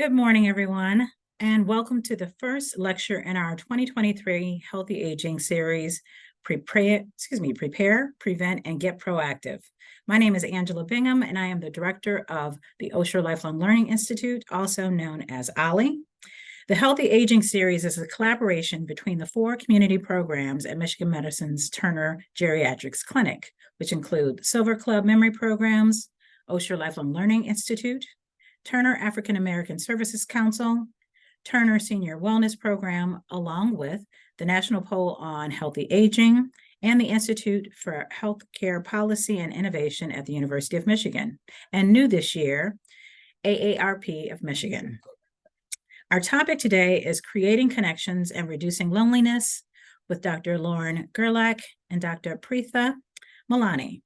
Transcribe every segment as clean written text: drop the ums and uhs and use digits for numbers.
Good morning, everyone, and welcome to the first lecture in our 2023 Healthy Aging series, Prepare, Prevent, and Get Proactive. My name is Angela Bingham, and I am the director of the Osher Lifelong Learning Institute, also known as OLLI. The Healthy Aging series is a collaboration between the 4 community programs at Michigan Medicine's Turner Geriatrics Clinic, which include Silver Club Memory Programs, Osher Lifelong Learning Institute, Turner African American Services Council, Turner Senior Wellness Program, along with the National Poll on Healthy Aging and the Institute for Healthcare Policy and Innovation at the University of Michigan, and new this year, AARP of Michigan. Our topic today is creating connections and reducing loneliness with Dr. Lauren Gerlach and Dr. Preeti Malani.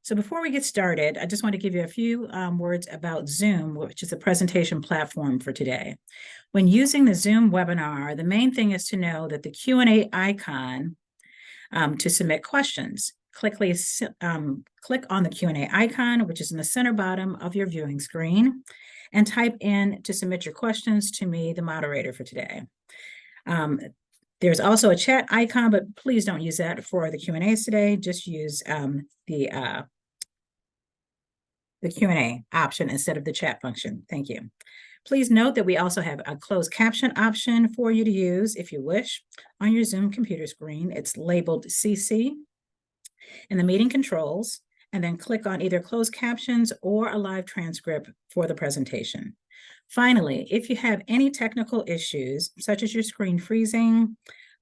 So before we get started, I just want to give you a few words about Zoom, which is a presentation platform for today. When using the Zoom webinar, the main thing is to know that the Q&A icon to submit questions. Click on the Q&A icon, which is in the center bottom of your viewing screen, and type in to submit your questions to me, the moderator for today. There's also a chat icon, but please don't use that for the Q&As today. Just use the Q&A option instead of the chat function. Thank you. Please note that we also have a closed caption option for you to use if you wish on your Zoom computer screen. It's labeled CC in the meeting controls, and then click on either closed captions or a live transcript for the presentation. Finally, if you have any technical issues, such as your screen freezing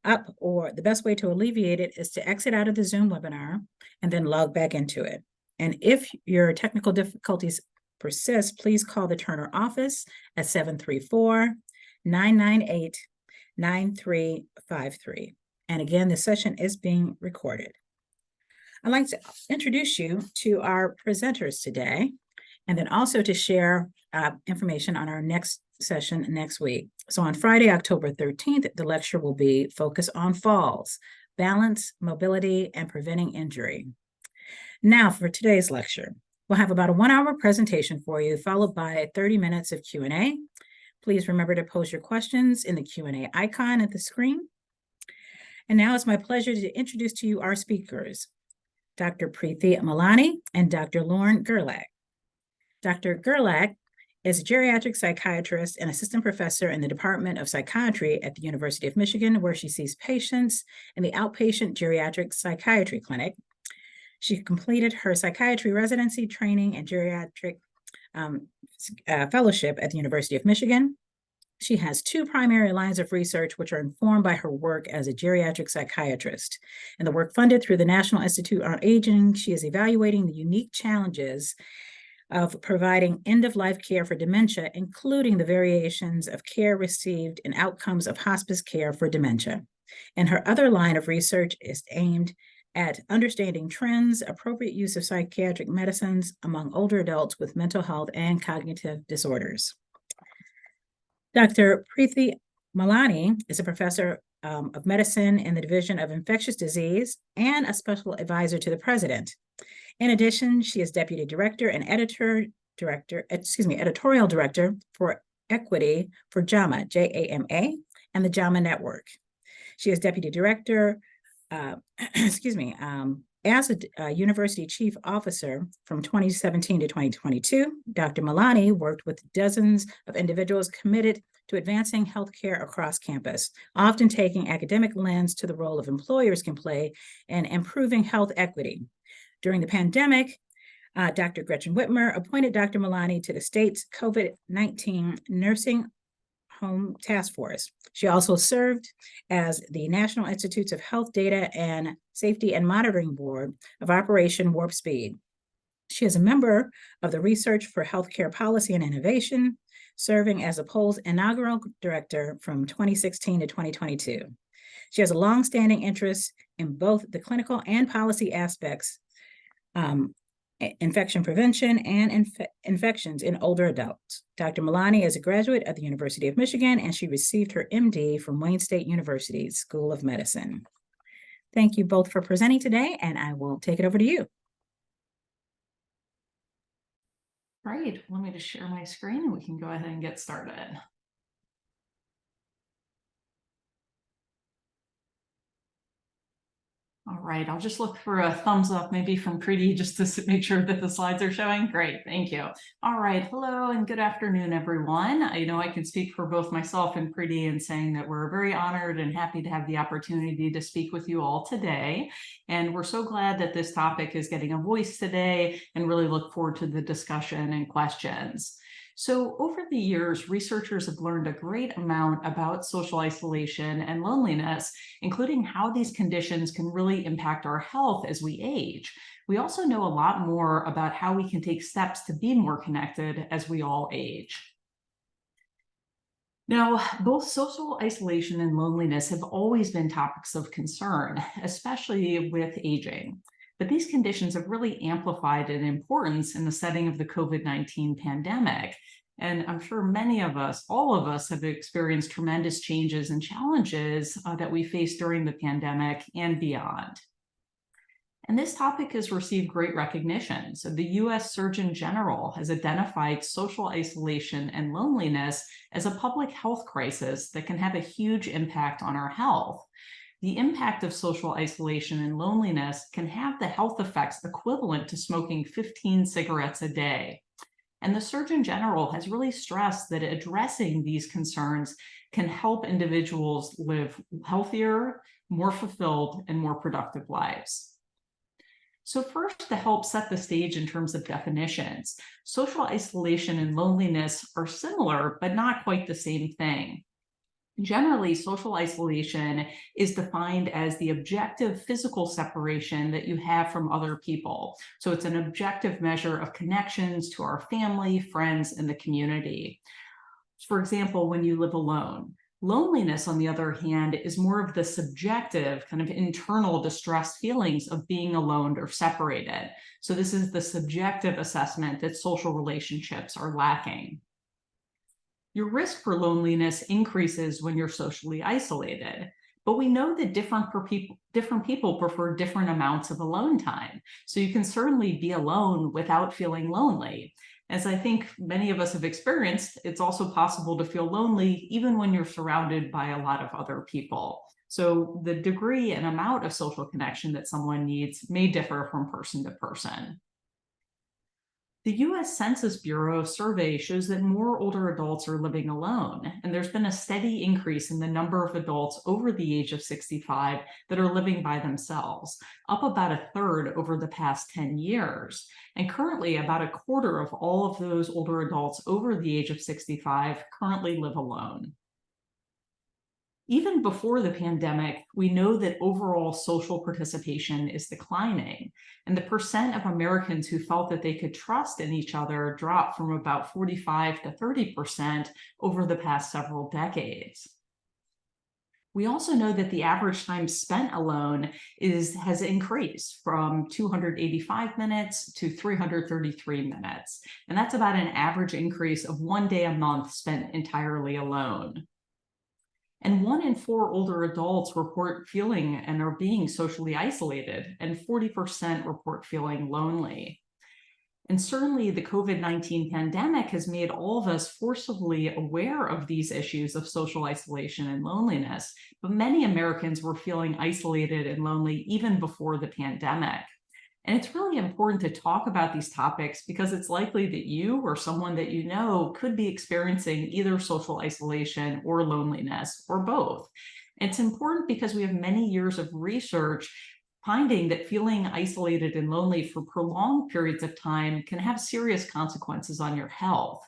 up, or the best way to alleviate it is to exit out of the Zoom webinar and then log back into it. And if your technical difficulties persist, please call the Turner office at 734-998-9353. And again, the session is being recorded. I'd like to introduce you to our presenters today, and then also to share information on our next session next week. So on Friday, October 13th, the lecture will be Focus on Falls, Balance, Mobility, and Preventing Injury. Now for today's lecture, we'll have about a 1-hour presentation for you, followed by 30 minutes of Q&A. Please remember to post your questions in the Q&A icon at the screen. And now it's my pleasure to introduce to you our speakers, Dr. Preeti Malani and Dr. Lauren Gerlach. Dr. Gerlach is a geriatric psychiatrist and assistant professor in the Department of Psychiatry at the University of Michigan, where she sees patients in the outpatient geriatric psychiatry clinic. She completed her psychiatry residency training and geriatric fellowship at the University of Michigan. She has 2 primary lines of research, which are informed by her work as a geriatric psychiatrist. In the work funded through the National Institute on Aging, she is evaluating the unique challenges of providing end-of-life care for dementia, including the variations of care received and outcomes of hospice care for dementia. And her other line of research is aimed at understanding trends, appropriate use of psychiatric medicines among older adults with mental health and cognitive disorders. Dr. Preeti Malani is a professor of medicine in the Division of Infectious Disease and a special advisor to the president. In addition, she is deputy director and editorial director for equity for JAMA, J-A-M-A, and the JAMA Network. She is deputy director, as a university chief officer from 2017 to 2022. Dr. Malani worked with dozens of individuals committed to advancing healthcare across campus, often taking academic lens to the role of employers can play in improving health equity. During the pandemic, Dr. Gretchen Whitmer appointed Dr. Malani to the state's COVID-19 nursing home task force. She also served as the National Institutes of Health Data and Safety and Monitoring Board of Operation Warp Speed. She is a member of the Research for Healthcare Policy and Innovation, serving as the poll's inaugural director from 2016 to 2022. She has a longstanding interest in both the clinical and policy aspects, infection prevention and infections in older adults. Dr. Malani is a graduate of the University of Michigan, and she received her MD from Wayne State University School of Medicine. Thank you both for presenting today, and I will take it over to you. Great. Let me just share my screen and we can go ahead and get started. All right, I'll just look for a thumbs up maybe from Preeti just to make sure that the slides are showing. Great, thank you. All right, hello and good afternoon, everyone. I know I can speak for both myself and Preeti in saying that we're very honored and happy to have the opportunity to speak with you all today. And we're so glad that this topic is getting a voice today and really look forward to the discussion and questions. So over the years, researchers have learned a great amount about social isolation and loneliness, including how these conditions can really impact our health as we age. We also know a lot more about how we can take steps to be more connected as we all age. Now, both social isolation and loneliness have always been topics of concern, especially with aging. But these conditions have really amplified in importance in the setting of the COVID-19 pandemic. And I'm sure many of us, all of us, have experienced tremendous changes and challenges that we faced during the pandemic and beyond. And this topic has received great recognition. So the US Surgeon General has identified social isolation and loneliness as a public health crisis that can have a huge impact on our health. The impact of social isolation and loneliness can have the health effects equivalent to smoking 15 cigarettes a day. And the Surgeon General has really stressed that addressing these concerns can help individuals live healthier, more fulfilled, and more productive lives. So first, to help set the stage in terms of definitions, social isolation and loneliness are similar, but not quite the same thing. Generally, social isolation is defined as the objective physical separation that you have from other people. So it's an objective measure of connections to our family, friends, and the community. For example, when you live alone. Loneliness, on the other hand, is more of the subjective, kind of internal distressed feelings of being alone or separated. So this is the subjective assessment that social relationships are lacking. Your risk for loneliness increases when you're socially isolated, but we know that different people prefer different amounts of alone time. So you can certainly be alone without feeling lonely. As I think many of us have experienced, it's also possible to feel lonely even when you're surrounded by a lot of other people. So the degree and amount of social connection that someone needs may differ from person to person. The US Census Bureau survey shows that more older adults are living alone, and there's been a steady increase in the number of adults over the age of 65 that are living by themselves, up about a third over the past 10 years. And currently, about a quarter of all of those older adults over the age of 65 currently live alone. Even before the pandemic, we know that overall social participation is declining, and the percent of Americans who felt that they could trust in each other dropped from about 45 to 30% over the past several decades. We also know that the average time spent alone has increased from 285 minutes to 333 minutes, and that's about an average increase of 1 day a month spent entirely alone. And 1 in 4 older adults report feeling and are being socially isolated, and 40% report feeling lonely. And certainly the COVID-19 pandemic has made all of us forcibly aware of these issues of social isolation and loneliness, but many Americans were feeling isolated and lonely even before the pandemic. And it's really important to talk about these topics because it's likely that you or someone that you know could be experiencing either social isolation or loneliness or both. It's important because we have many years of research finding that feeling isolated and lonely for prolonged periods of time can have serious consequences on your health.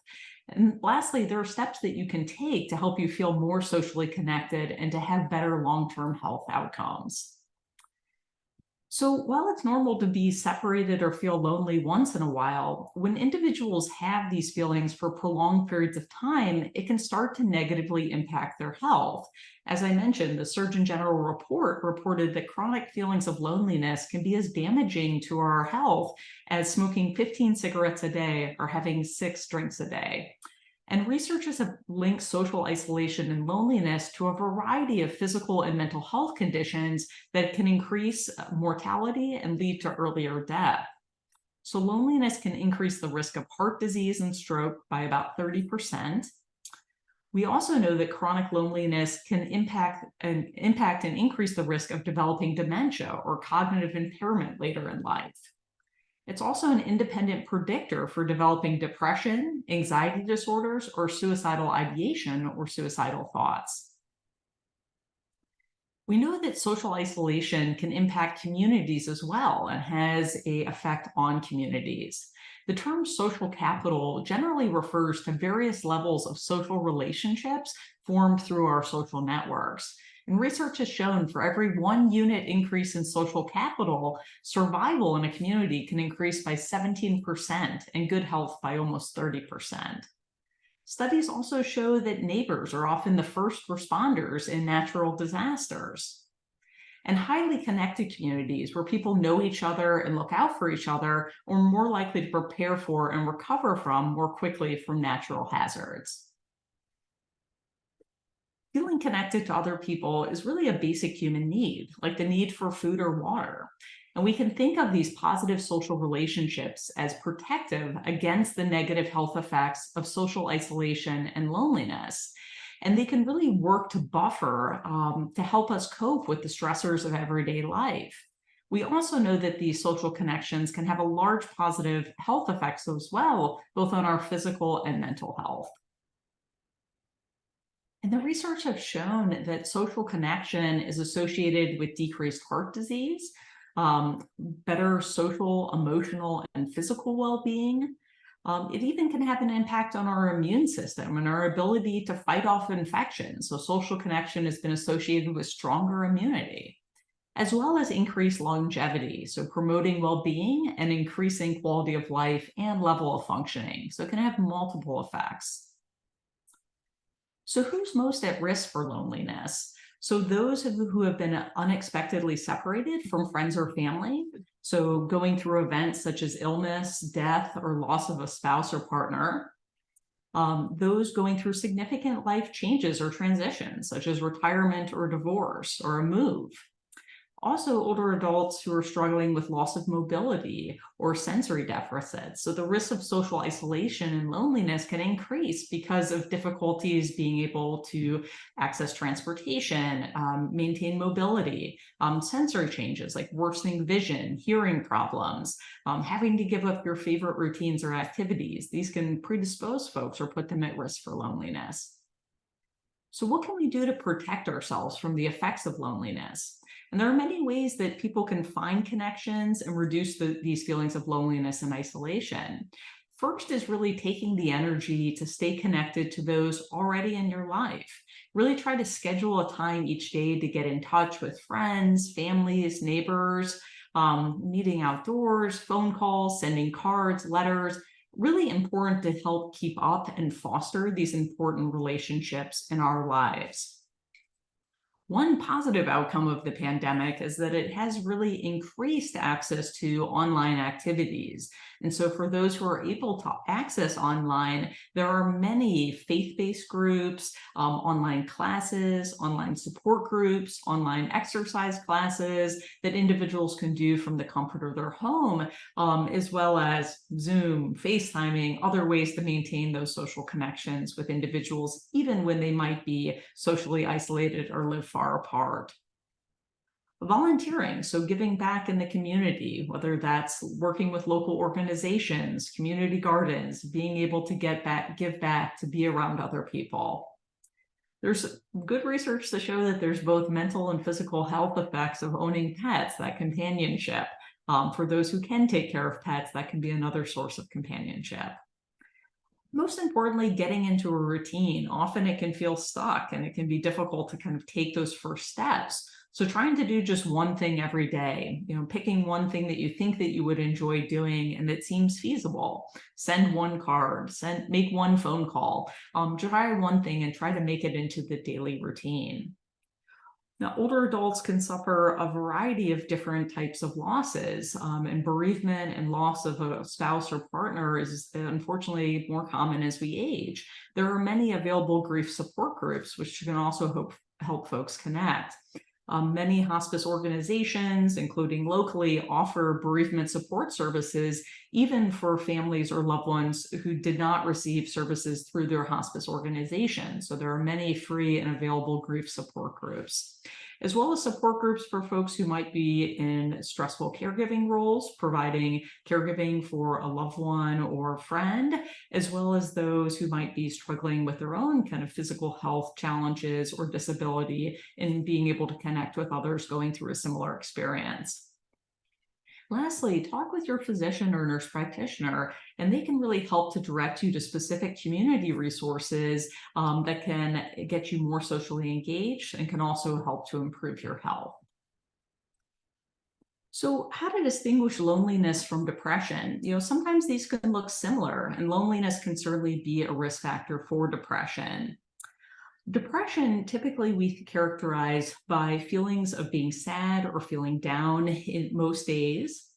And lastly, there are steps that you can take to help you feel more socially connected and to have better long-term health outcomes. So while it's normal to be separated or feel lonely once in a while, when individuals have these feelings for prolonged periods of time, it can start to negatively impact their health. As I mentioned, the Surgeon General report reported that chronic feelings of loneliness can be as damaging to our health as smoking 15 cigarettes a day or having 6 drinks a day. And researchers have linked social isolation and loneliness to a variety of physical and mental health conditions that can increase mortality and lead to earlier death. So loneliness can increase the risk of heart disease and stroke by about 30%. We also know that chronic loneliness can impact and increase the risk of developing dementia or cognitive impairment later in life. It's also an independent predictor for developing depression, anxiety disorders, or suicidal ideation or suicidal thoughts. We know that social isolation can impact communities as well and has an effect on communities. The term social capital generally refers to various levels of social relationships formed through our social networks. And research has shown for every 1 unit increase in social capital, survival in a community can increase by 17% and good health by almost 30%. Studies also show that neighbors are often the first responders in natural disasters. And highly connected communities where people know each other and look out for each other are more likely to prepare for and recover from more quickly from natural hazards. Feeling connected to other people is really a basic human need, like the need for food or water. And we can think of these positive social relationships as protective against the negative health effects of social isolation and loneliness. And they can really work to buffer, to help us cope with the stressors of everyday life. We also know that these social connections can have a large positive health effects as well, both on our physical and mental health. And the research has shown that social connection is associated with decreased heart disease, better social, emotional, and physical well-being. It even can have an impact on our immune system and our ability to fight off infections. So social connection has been associated with stronger immunity, as well as increased longevity. So promoting well-being and increasing quality of life and level of functioning. So it can have multiple effects. So who's most at risk for loneliness? So those who have been unexpectedly separated from friends or family, so going through events such as illness, death, or loss of a spouse or partner. Those going through significant life changes or transitions, such as retirement or divorce or a move. Also, older adults who are struggling with loss of mobility or sensory deficits. So the risk of social isolation and loneliness can increase because of difficulties being able to access transportation, maintain mobility, sensory changes like worsening vision, hearing problems, having to give up your favorite routines or activities. These can predispose folks or put them at risk for loneliness. So what can we do to protect ourselves from the effects of loneliness? And there are many ways that people can find connections and reduce these feelings of loneliness and isolation. First is really taking the energy to stay connected to those already in your life. Really try to schedule a time each day to get in touch with friends, families, neighbors, meeting outdoors, phone calls, sending cards, letters. Really important to help keep up and foster these important relationships in our lives. One positive outcome of the pandemic is that it has really increased access to online activities. And so for those who are able to access online, there are many faith-based groups, online classes, online support groups, online exercise classes that individuals can do from the comfort of their home, as well as Zoom, FaceTiming, other ways to maintain those social connections with individuals, even when they might be socially isolated or live far apart. Volunteering, so giving back in the community, whether that's working with local organizations, community gardens, being able to give back, to be around other people. There's good research to show that there's both mental and physical health effects of owning pets, that companionship. For those who can take care of pets, that can be another source of companionship. Most importantly, getting into a routine. Often it can feel stuck and it can be difficult to kind of take those first steps. So trying to do just one thing every day, picking one thing that you think that you would enjoy doing and that seems feasible. Send one card, make one phone call, try one thing and try to make it into the daily routine. Now, older adults can suffer a variety of different types of losses, and bereavement and loss of a spouse or partner is unfortunately more common as we age. There are many available grief support groups, which can also help folks connect. Many hospice organizations, including locally, offer bereavement support services, even for families or loved ones who did not receive services through their hospice organization. So there are many free and available grief support groups, as well as support groups for folks who might be in stressful caregiving roles, providing caregiving for a loved one or friend, as well as those who might be struggling with their own kind of physical health challenges or disability and being able to connect with others going through a similar experience. Lastly, talk with your physician or nurse practitioner, and they can really help to direct you to specific community resources that can get you more socially engaged and can also help to improve your health. So, how to distinguish loneliness from depression? Sometimes these can look similar, and loneliness can certainly be a risk factor for depression. Depression, typically we characterize by feelings of being sad or feeling down in most days.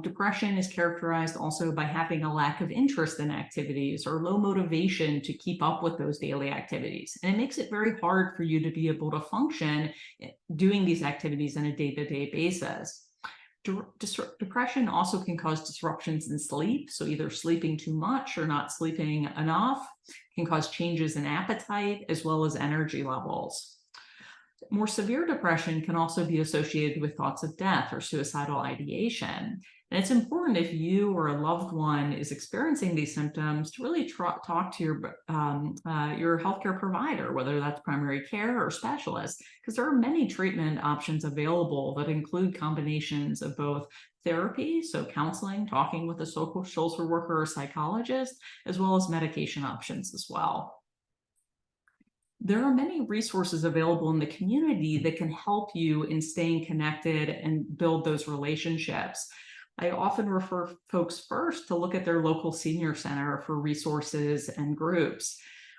Depression is characterized also by having a lack of interest in activities or low motivation to keep up with those daily activities. And it makes it very hard for you to be able to function doing these activities on a day-to-day basis. Depression also can cause disruptions in sleep, so either sleeping too much or not sleeping enough, can cause changes in appetite as well as energy levels. More severe depression can also be associated with thoughts of death or suicidal ideation. And it's important, if you or a loved one is experiencing these symptoms, to really talk to your healthcare provider, whether that's primary care or specialist, because there are many treatment options available that include combinations of both therapy, so counseling, talking with a social worker or psychologist, as well as medication options as well. There are many resources available in the community that can help you in staying connected and build those relationships. I often refer folks first to look at their local senior center for resources and groups.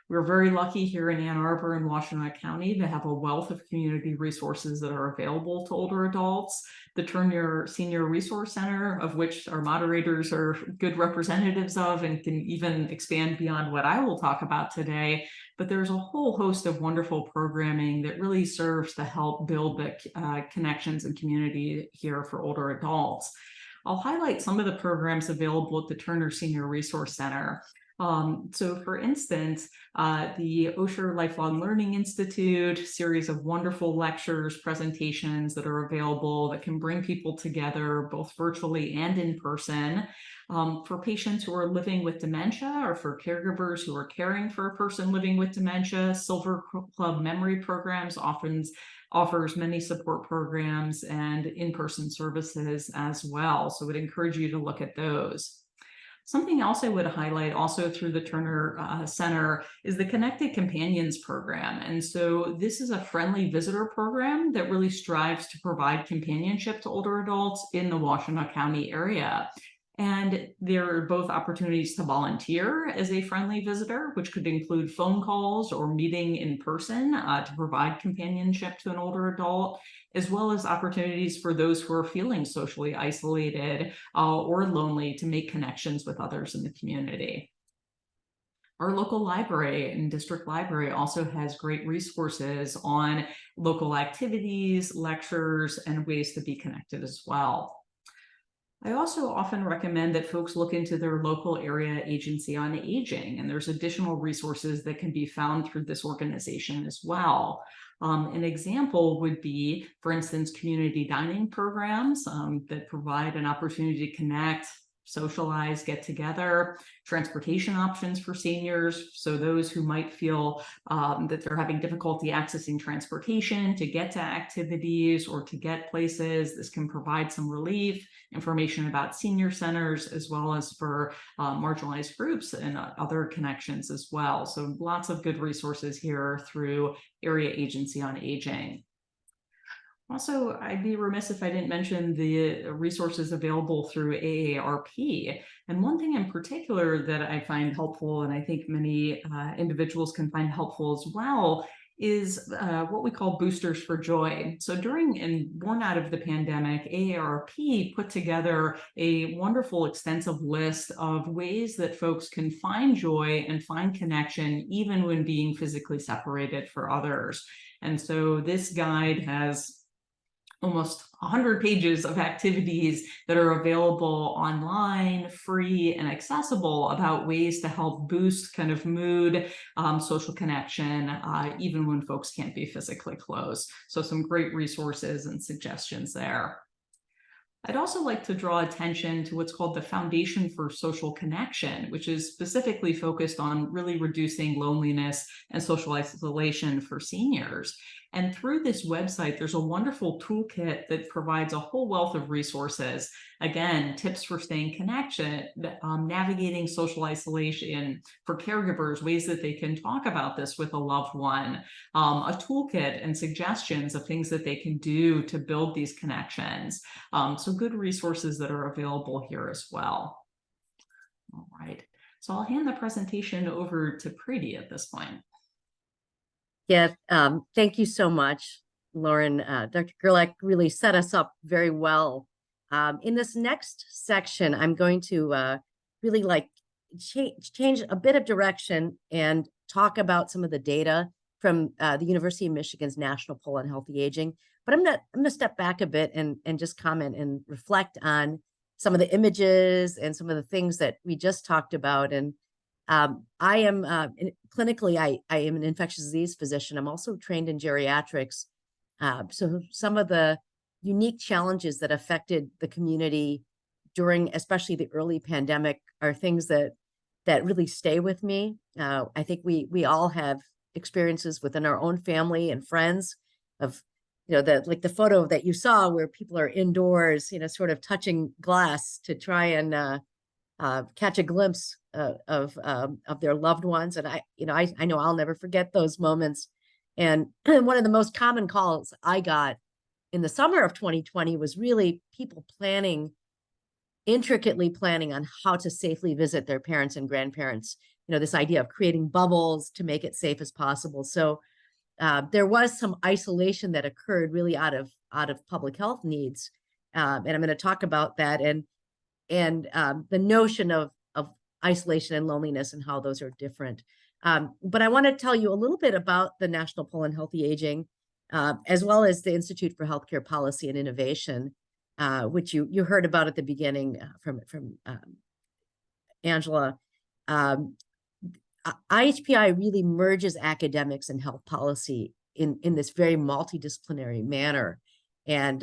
We're very lucky here in Ann Arbor and Washtenaw County to have a wealth of community resources that are available to older adults. The Turner Senior Resource Center, of which our moderators are good representatives of and can even expand beyond what I will talk about today. But there's a whole host of wonderful programming that really serves to help build the connections and community here for older adults. I'll highlight some of the programs available at the Turner Senior Resource Center. So for instance, the Osher Lifelong Learning Institute, series of wonderful lectures, presentations that are available that can bring people together both virtually and in person. For patients who are living with dementia or for caregivers who are caring for a person living with dementia, Silver Club Memory Programs offers many support programs and in-person services as well. So I would encourage you to look at those. Something else I would highlight also through the Turner Center is the Connected Companions program. And so this is a friendly visitor program that really strives to provide companionship to older adults in the Washtenaw County area. And there are both opportunities to volunteer as a friendly visitor, which could include phone calls or meeting in person to provide companionship to an older adult, as well as opportunities for those who are feeling socially isolated or lonely to make connections with others in the community. Our local library and district library also has great resources on local activities, lectures, and ways to be connected as well. I also often recommend that folks look into their local area agency on aging, and there's additional resources that can be found through this organization as well. An example would be, for instance, community dining programs that provide an opportunity to connect, socialize, get together, transportation options for seniors. So those who might feel that they're having difficulty accessing transportation to get to activities or to get places, this can provide some relief, information about senior centers, as well as for marginalized groups and other connections as well. So lots of good resources here through Area Agency on Aging. Also, I'd be remiss if I didn't mention the resources available through AARP. And one thing in particular that I find helpful, and I think many individuals can find helpful as well, is what we call boosters for joy. So during and born out of the pandemic, AARP put together a wonderful extensive list of ways that folks can find joy and find connection even when being physically separated from others. And so this guide has almost 100 pages of activities that are available online, free, and accessible about ways to help boost kind of mood, social connection, even when folks can't be physically close. So some great resources and suggestions there. I'd also like to draw attention to what's called the Foundation for Social Connection, which is specifically focused on really reducing loneliness and social isolation for seniors. And through this website, there's a wonderful toolkit that provides a whole wealth of resources. Again, tips for staying connected, navigating social isolation for caregivers, ways that they can talk about this with a loved one, a toolkit and suggestions of things that they can do to build these connections. So good resources that are available here as well. All right, so I'll hand the presentation over to Preeti at this point. Yeah, thank you so much, Lauren. Dr. Gerlach really set us up very well. In this next section, I'm going to really change a bit of direction and talk about some of the data from the University of Michigan's National Poll on Healthy Aging. But I'm gonna step back a bit and just comment and reflect on some of the images and some of the things that we just talked about. And I am clinically, I am an infectious disease physician. I'm also trained in geriatrics. So some of the unique challenges that affected the community during, especially the early pandemic, are things that really stay with me. I think we all have experiences within our own family and friends of, like the photo that you saw where people are indoors, sort of touching glass to try and catch a glimpse of their loved ones. And I know I'll never forget those moments. And one of the most common calls I got in the summer of 2020 was really people intricately planning on how to safely visit their parents and grandparents. This idea of creating bubbles to make it safe as possible. So there was some isolation that occurred really out of public health needs. And I'm going to talk about that and the notion of isolation and loneliness and how those are different. But I want to tell you a little bit about the National Poll on Healthy Aging, as well as the Institute for Healthcare Policy and Innovation, which you heard about at the beginning from Angela. IHPI really merges academics and health policy in this very multidisciplinary manner. And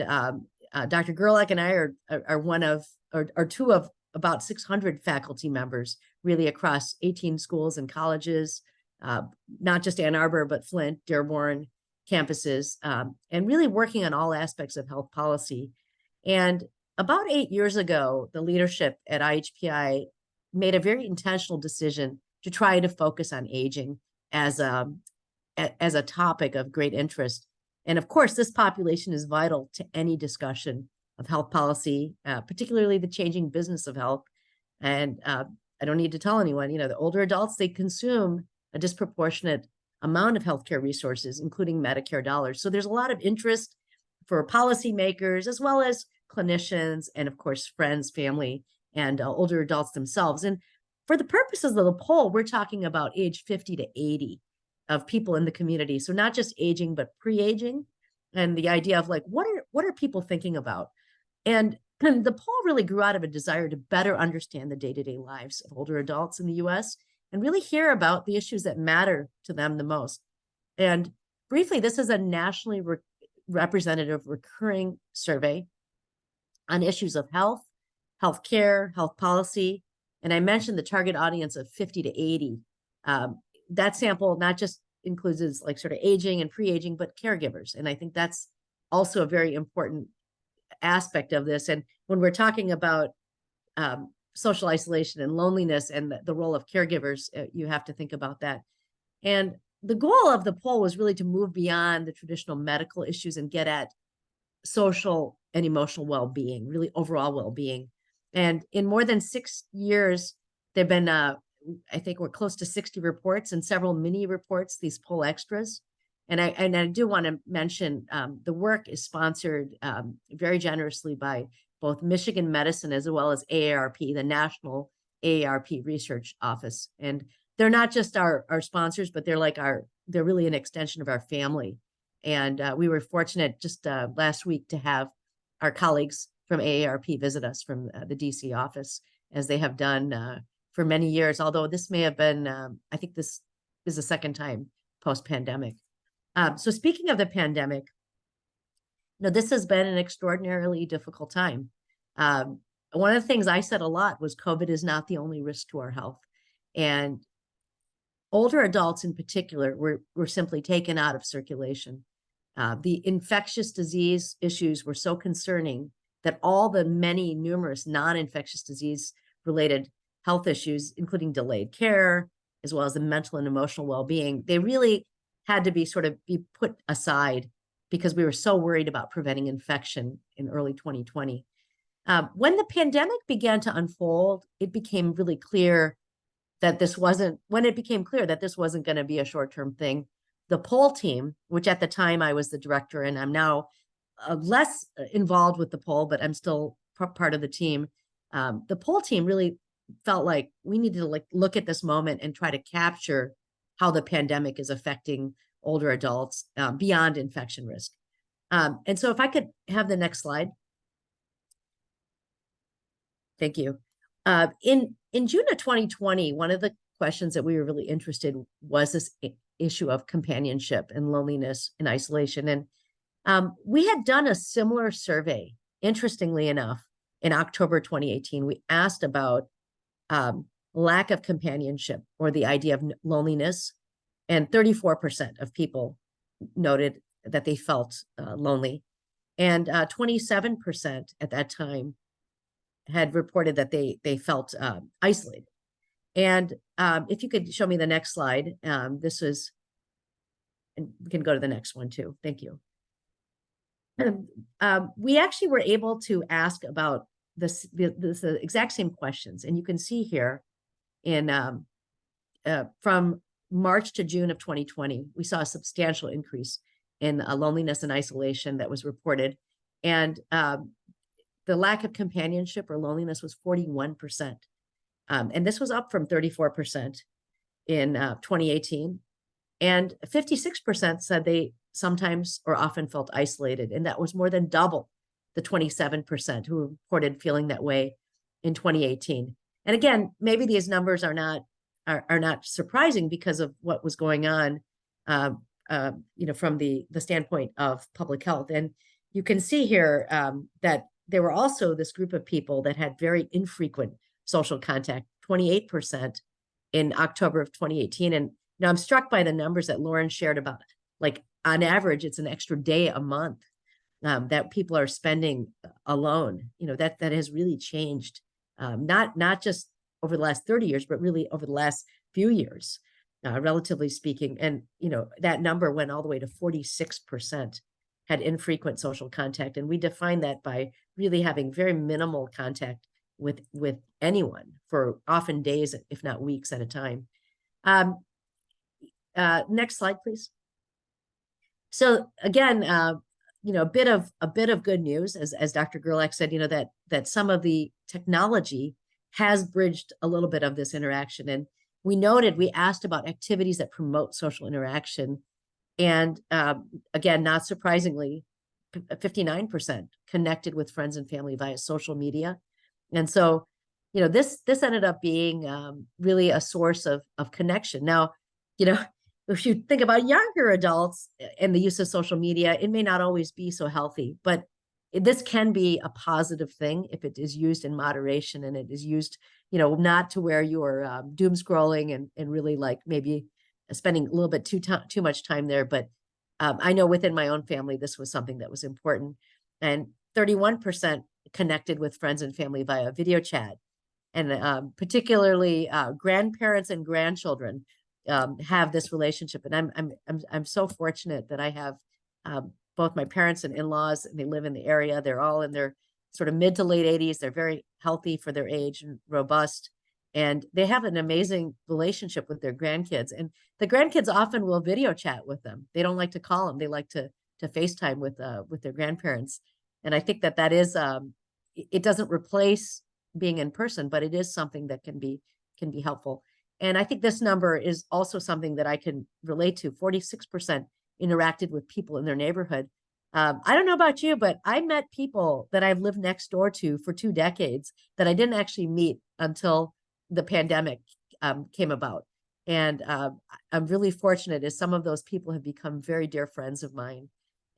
Dr. Gerlach and I are one of, or two of about 600 faculty members, really across 18 schools and colleges, not just Ann Arbor, but Flint, Dearborn campuses, and really working on all aspects of health policy. And about 8 years ago, the leadership at IHPI made a very intentional decision to try to focus on aging as a topic of great interest. And of course, this population is vital to any discussion of health policy, particularly the changing business of health. And I don't need to tell anyone, the older adults, they consume a disproportionate amount of healthcare resources, including Medicare dollars. So there's a lot of interest for policymakers, as well as clinicians, and of course, friends, family, and older adults themselves. And for the purposes of the poll, we're talking about age 50 to 80 of people in the community. So not just aging, but pre-aging, and the idea of what are people thinking about? And the poll really grew out of a desire to better understand the day-to-day lives of older adults in the US and really hear about the issues that matter to them the most. And briefly, this is a nationally representative recurring survey on issues of health, healthcare, health policy. And I mentioned the target audience of 50 to 80. That sample not just includes sort of aging and pre-aging, but caregivers. And I think that's also a very important aspect of this. And when we're talking about social isolation and loneliness and the role of caregivers, you have to think about that. And the goal of the poll was really to move beyond the traditional medical issues and get at social and emotional well-being, really overall well-being. And in more than 6 years, there have been, I think we're close to 60 reports and several mini reports, these poll extras. And I do want to mention the work is sponsored very generously by both Michigan Medicine as well as AARP, the National AARP Research Office. And they're not just our sponsors, but they're really an extension of our family. And we were fortunate just last week to have our colleagues from AARP visit us from the DC office, as they have done for many years, although this may have been, I think this is the second time post-pandemic. So speaking of the pandemic, this has been an extraordinarily difficult time. One of the things I said a lot was COVID is not the only risk to our health. And older adults in particular were simply taken out of circulation. The infectious disease issues were so concerning that all the many numerous non-infectious disease related health issues, including delayed care, as well as the mental and emotional well-being, they really had to be put aside because we were so worried about preventing infection in early 2020. When the pandemic began to unfold, it became really clear that this wasn't going to be a short-term thing. The poll team, which at the time I was the director, and I'm now less involved with the poll, but I'm still part of the team. The poll team really felt like we needed to look at this moment and try to capture how the pandemic is affecting older adults beyond infection risk. And so if I could have the next slide. Thank you. In June of 2020, one of the questions that we were really interested in was this issue of companionship and loneliness and isolation. And we had done a similar survey, interestingly enough, in October 2018. We asked about lack of companionship or the idea of loneliness, and 34% of people noted that they felt lonely. And 27% at that time had reported that they felt isolated. And if you could show me the next slide, this was, and we can go to the next one too. Thank you. We actually were able to ask about the exact same questions. And you can see here from March to June of 2020, we saw a substantial increase in loneliness and isolation that was reported. And the lack of companionship or loneliness was 41%. And this was up from 34% in 2018. And 56% said they sometimes or often felt isolated. And that was more than double the 27% who reported feeling that way in 2018. And again, maybe these numbers are not surprising because of what was going on, from the standpoint of public health. And you can see here that there were also this group of people that had very infrequent social contact, 28% in October of 2018. And now I'm struck by the numbers that Lauren shared about, like on average, it's an extra day a month that people are spending alone. That has really changed, not just over the last 30 years, but really over the last few years, relatively speaking. And, that number went all the way to 46% had infrequent social contact. And we define that by really having very minimal contact with anyone for often days, if not weeks at a time. Next slide, please. So again, a bit of good news, as Dr. Gerlach said, that some of the technology has bridged a little bit of this interaction. And we asked about activities that promote social interaction. And again, not surprisingly, 59% connected with friends and family via social media. And so, this ended up being really a source of connection. Now, if you think about younger adults and the use of social media, it may not always be so healthy, but this can be a positive thing if it is used in moderation and it is used, not to where you are doom scrolling and really like maybe spending a little bit too much time there. But I know within my own family, this was something that was important. And 31% connected with friends and family via video chat. And particularly grandparents and grandchildren have this relationship. And I'm so fortunate that I have both my parents and in-laws, and they live in the area. They're all in their sort of mid to late 80s. They're very healthy for their age and robust. and they have an amazing relationship with their grandkids. And the grandkids often will video chat with them. They don't like to call them. They like to FaceTime with their grandparents. And I think that is it doesn't replace being in person, but it is something that can be helpful. And I think this number is also something that I can relate to. 46% interacted with people in their neighborhood. I don't know about you, but I met people that I've lived next door to for 2 decades that I didn't actually meet until the pandemic came about. And I'm really fortunate as some of those people have become very dear friends of mine.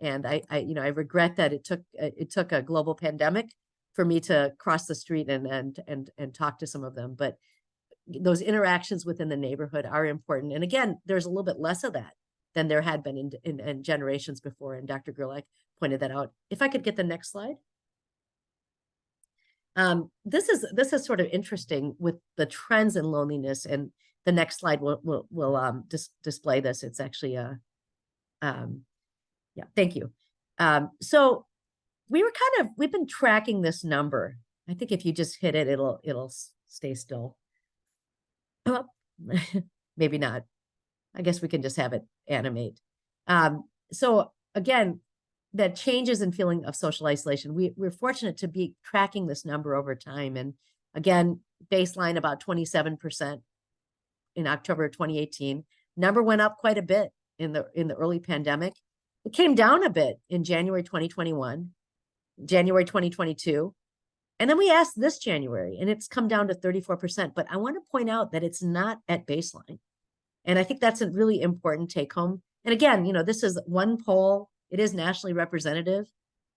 And I regret that it took a global pandemic for me to cross the street and talk to some of them. But those interactions within the neighborhood are important. And again, there's a little bit less of that than there had been in generations before. And Dr. Gerlach pointed that out. If I could get the next slide. This is sort of interesting with the trends in loneliness, and the next slide will display this. It's actually yeah, thank you. So we've been tracking this number. I think if you just hit it, it'll stay still. Oh, maybe not. I guess we can just have it animate. So again, that changes in feeling of social isolation. We're fortunate to be tracking this number over time. And again, baseline about 27% in October of 2018. Number went up quite a bit in the early pandemic. It came down a bit in January 2021, January 2022. And then we asked this January, and it's come down to 34%. But I want to point out that it's not at baseline. And I think that's a really important take home. And again, this is one poll. It is nationally representative.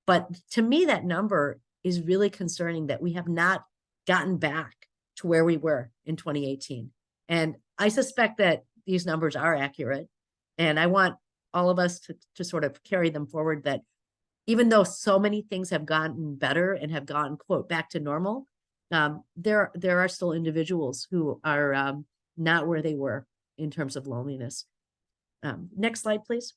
But to me, that number is really concerning, that we have not gotten back to where we were in 2018. And I suspect that these numbers are accurate. And I want all of us to sort of carry them forward, that even though so many things have gotten better and have gone, quote, back to normal, there are still individuals who are not where they were in terms of loneliness. Next slide, please.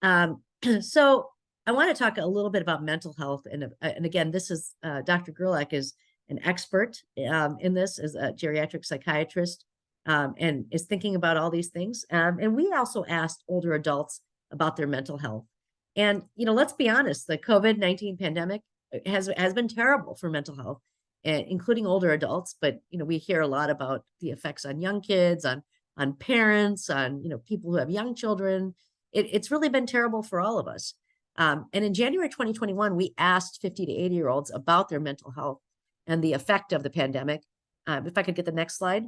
So I want to talk a little bit about mental health. And again, this is Dr. Gerlach is an expert in this, as a geriatric psychiatrist, and is thinking about all these things. And we also asked older adults about their mental health. And, let's be honest, the COVID-19 pandemic has been terrible for mental health, including older adults. But, we hear a lot about the effects on young kids, on parents, on, people who have young children. It's really been terrible for all of us. And in January 2021, we asked 50 to 80-year-olds about their mental health and the effect of the pandemic. If I could get the next slide.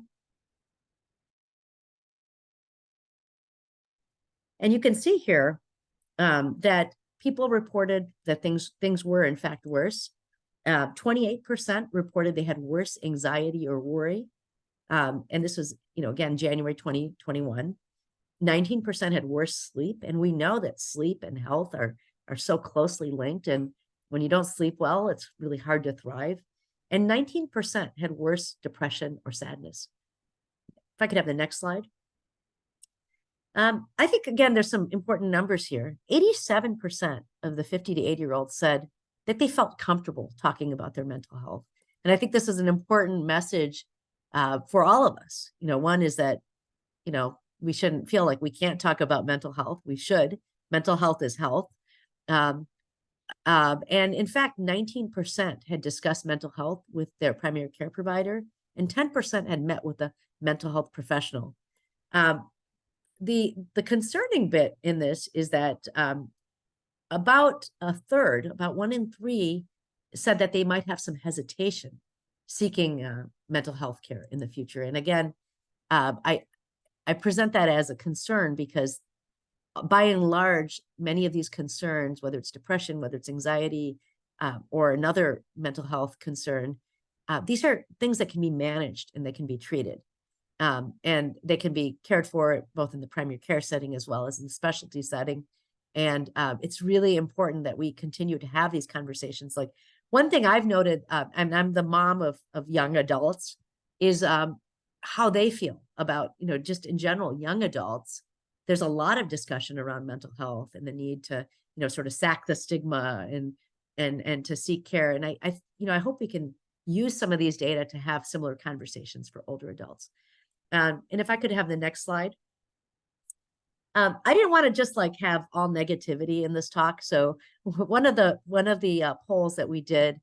And you can see here that people reported that things were in fact worse. 28% reported they had worse anxiety or worry. And this was, again, January 2021. 19% had worse sleep. And we know that sleep and health are so closely linked. And when you don't sleep well, it's really hard to thrive. And 19% had worse depression or sadness. If I could have the next slide. I think, again, there's some important numbers here. 87% of the 50 to 80-year-olds said that they felt comfortable talking about their mental health. And I think this is an important message for all of us. One is that, we shouldn't feel like we can't talk about mental health. We should. Mental health is health. And in fact, 19% had discussed mental health with their primary care provider, and 10% had met with a mental health professional. The concerning bit in this is that about a third, about 1 in 3, said that they might have some hesitation seeking mental health care in the future. And again, I present that as a concern because, by and large, many of these concerns, whether it's depression, whether it's anxiety, or another mental health concern, these are things that can be managed and they can be treated. And they can be cared for both in the primary care setting as well as in the specialty setting. And it's really important that we continue to have these conversations. Like, one thing I've noted, and I'm the mom of young adults, is how they feel about, just in general, young adults. There's a lot of discussion around mental health and the need to, sort of sack the stigma and to seek care. And I hope we can use some of these data to have similar conversations for older adults. And if I could have the next slide. I didn't want to just like have all negativity in this talk. So one of the polls that we did,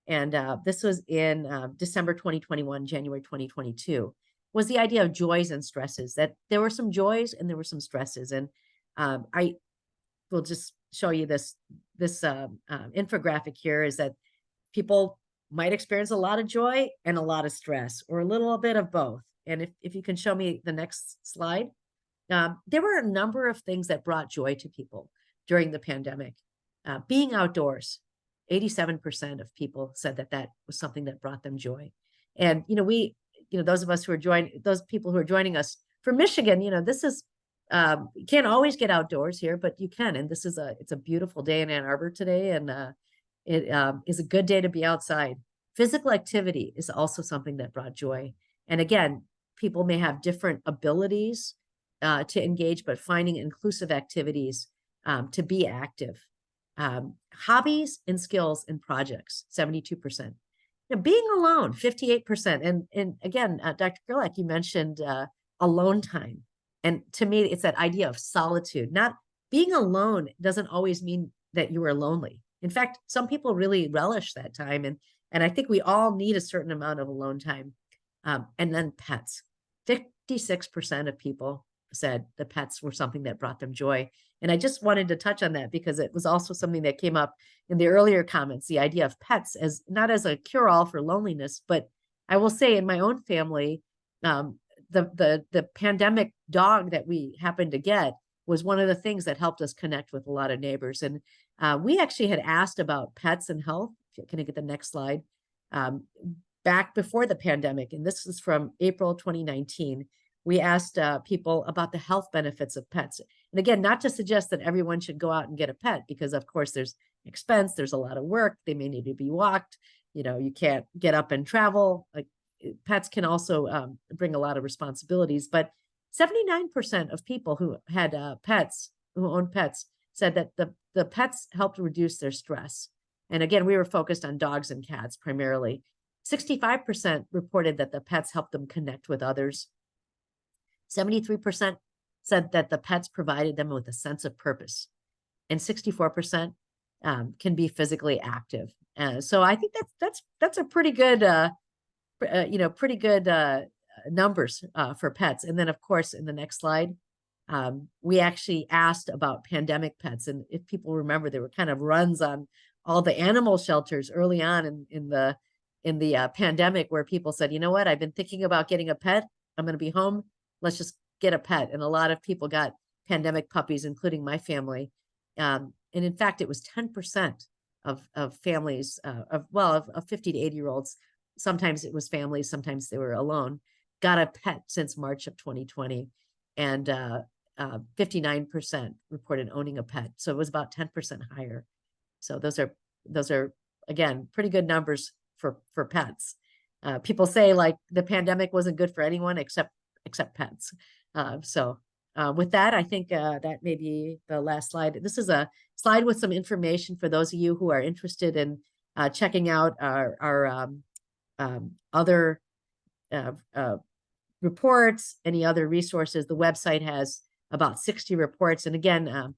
and this was in December 2021, January 2022, was the idea of joys and stresses, that there were some joys and there were some stresses. And I will just show you this infographic here, is that people might experience a lot of joy and a lot of stress, or a little bit of both. And if you can show me the next slide. There were a number of things that brought joy to people during the pandemic. Being outdoors, 87% of people said that that was something that brought them joy. And, those of us who are those people who are joining us from Michigan, this is, you can't always get outdoors here, but you can. And it's a beautiful day in Ann Arbor today. And it is a good day to be outside. Physical activity is also something that brought joy. And again, people may have different abilities to engage, but finding inclusive activities to be active. Hobbies and skills and projects, 72%. Being alone, 58%. And again, Dr. Gerlach, you mentioned alone time. And to me, it's that idea of solitude. Not being alone doesn't always mean that you are lonely. In fact, some people really relish that time. And I think we all need a certain amount of alone time. And then pets. 56% of people said the pets were something that brought them joy. And I just wanted to touch on that because it was also something that came up in the earlier comments, the idea of pets as not as a cure-all for loneliness, but I will say in my own family, the pandemic dog that we happened to get was one of the things that helped us connect with a lot of neighbors. And we actually had asked about pets and health. Can I get the next slide? Back before the pandemic, and this is from April 2019, we asked people about the health benefits of pets. And again, not to suggest that everyone should go out and get a pet, because of course there's expense, there's a lot of work, they may need to be walked, you can't get up and travel. Like pets can also bring a lot of responsibilities, but 79% of people who had pets, who owned pets, said that the pets helped reduce their stress. And again, we were focused on dogs and cats primarily. 65% reported that the pets helped them connect with others. 73% said that the pets provided them with a sense of purpose, and 64% can be physically active. So I think that's a pretty good, numbers for pets. And then, of course, in the next slide, we actually asked about pandemic pets, and if people remember, there were kind of runs on all the animal shelters early on in the pandemic, where people said, you know what, I've been thinking about getting a pet. I'm going to be home. Let's just get a pet. And a lot of people got pandemic puppies, including my family. And in fact, it was 10% of families of 50 to 80-year-olds. Sometimes it was families, sometimes they were alone, got a pet since March of 2020. And 59% reported owning a pet. So it was about 10% higher. So those are again, pretty good numbers for pets. People say like the pandemic wasn't good for anyone except pets. With that, I think that may be the last slide. This is a slide with some information for those of you who are interested in checking out our other reports, any other resources. The website has about 60 reports. And again,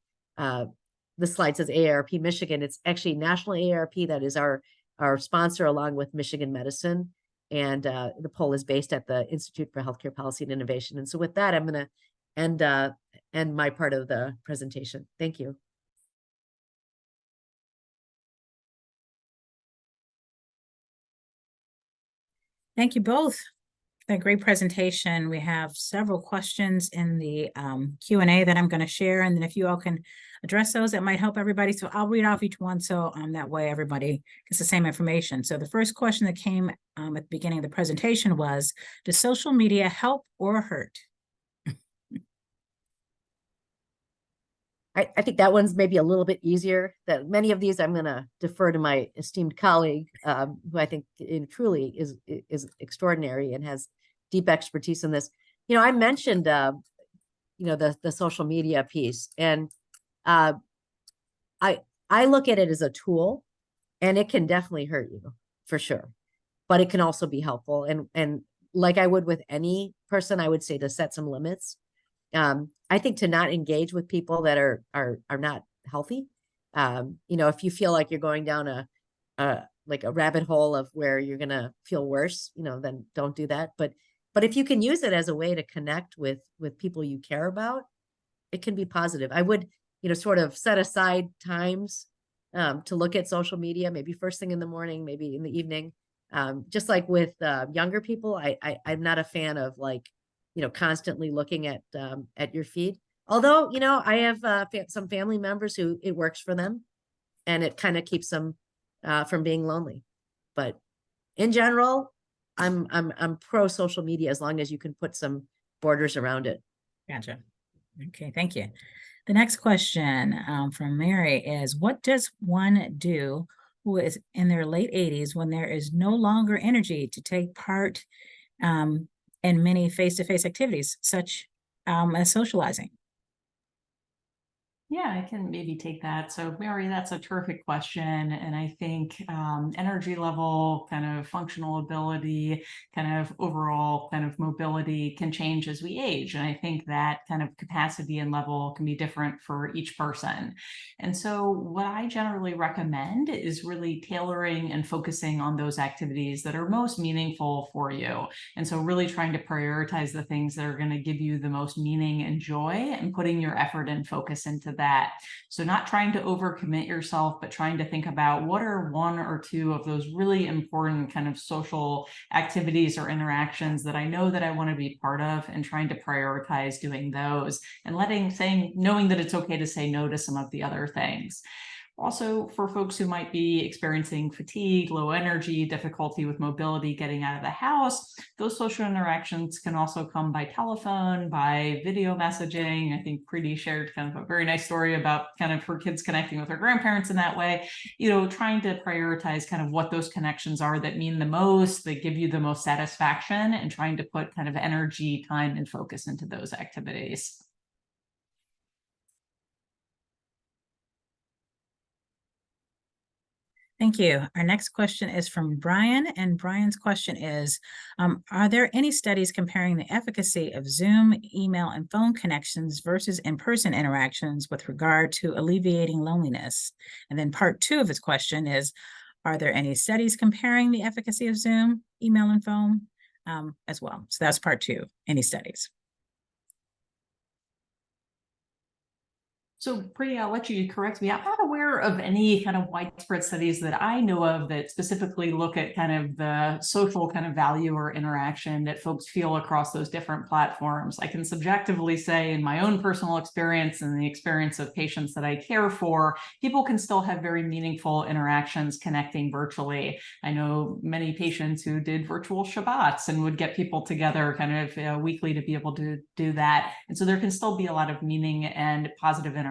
this slide says AARP Michigan. It's actually National AARP that is our sponsor, along with Michigan Medicine. And the poll is based at the Institute for Healthcare Policy and Innovation. And so with that, I'm going to end my part of the presentation. Thank you. Thank you both. A great presentation. We have several questions in the Q&A that I'm going to share, and then if you all can address those, that might help everybody. So I'll read off each one, so that way everybody gets the same information. So the first question that came at the beginning of the presentation was, does social media help or hurt? I think that one's maybe a little bit easier. That many of these I'm going to defer to my esteemed colleague, who I think truly is extraordinary and has deep expertise in this. I mentioned the social media piece, and I look at it as a tool, and it can definitely hurt you for sure. but it can also be helpful. And like I would with any person, I would say to set some limits. I think to not engage with people that are not healthy. If you feel like you're going down like a rabbit hole of where you're gonna feel worse, then don't do that. But if you can use it as a way to connect with people you care about, it can be positive. I would, sort of set aside times to look at social media, maybe first thing in the morning, maybe in the evening. Just like with younger people, I'm not a fan of like, constantly looking at your feed. Although, I have some family members who it works for them, and it kind of keeps them from being lonely. But in general, I'm pro social media as long as you can put some borders around it. Gotcha. Okay, thank you. The next question from Mary is, what does one do who is in their late 80s when there is no longer energy to take part in many face-to-face activities, such as socializing? Yeah, I can maybe take that. So, Mary, that's a terrific question. And I think energy level, kind of functional ability, kind of overall kind of mobility can change as we age. And I think that kind of capacity and level can be different for each person. And so, what I generally recommend is really tailoring and focusing on those activities that are most meaningful for you. And so, really trying to prioritize the things that are going to give you the most meaning and joy, and putting your effort and focus into that. So not trying to overcommit yourself, but trying to think about what are one or two of those really important kind of social activities or interactions that I know that I want to be part of, and trying to prioritize doing those, and knowing that it's okay to say no to some of the other things. Also, for folks who might be experiencing fatigue, low energy, difficulty with mobility, getting out of the house, those social interactions can also come by telephone, by video messaging. I think Preeti shared kind of a very nice story about kind of her kids connecting with her grandparents in that way, trying to prioritize kind of what those connections are that mean the most, that give you the most satisfaction, and trying to put kind of energy, time, and focus into those activities. Thank you. Our next question is from Brian, and Brian's question is, are there any studies comparing the efficacy of Zoom, email, and phone connections versus in-person interactions with regard to alleviating loneliness? And then part two of his question is, are there any studies comparing the efficacy of Zoom, email, and phone as well? So that's part two, any studies? So, Preeti, I'll let you correct me. I'm not aware of any kind of widespread studies that I know of that specifically look at kind of the social kind of value or interaction that folks feel across those different platforms. I can subjectively say, in my own personal experience and the experience of patients that I care for, people can still have very meaningful interactions connecting virtually. I know many patients who did virtual Shabbats and would get people together kind of weekly to be able to do that. And so there can still be a lot of meaning and positive interaction.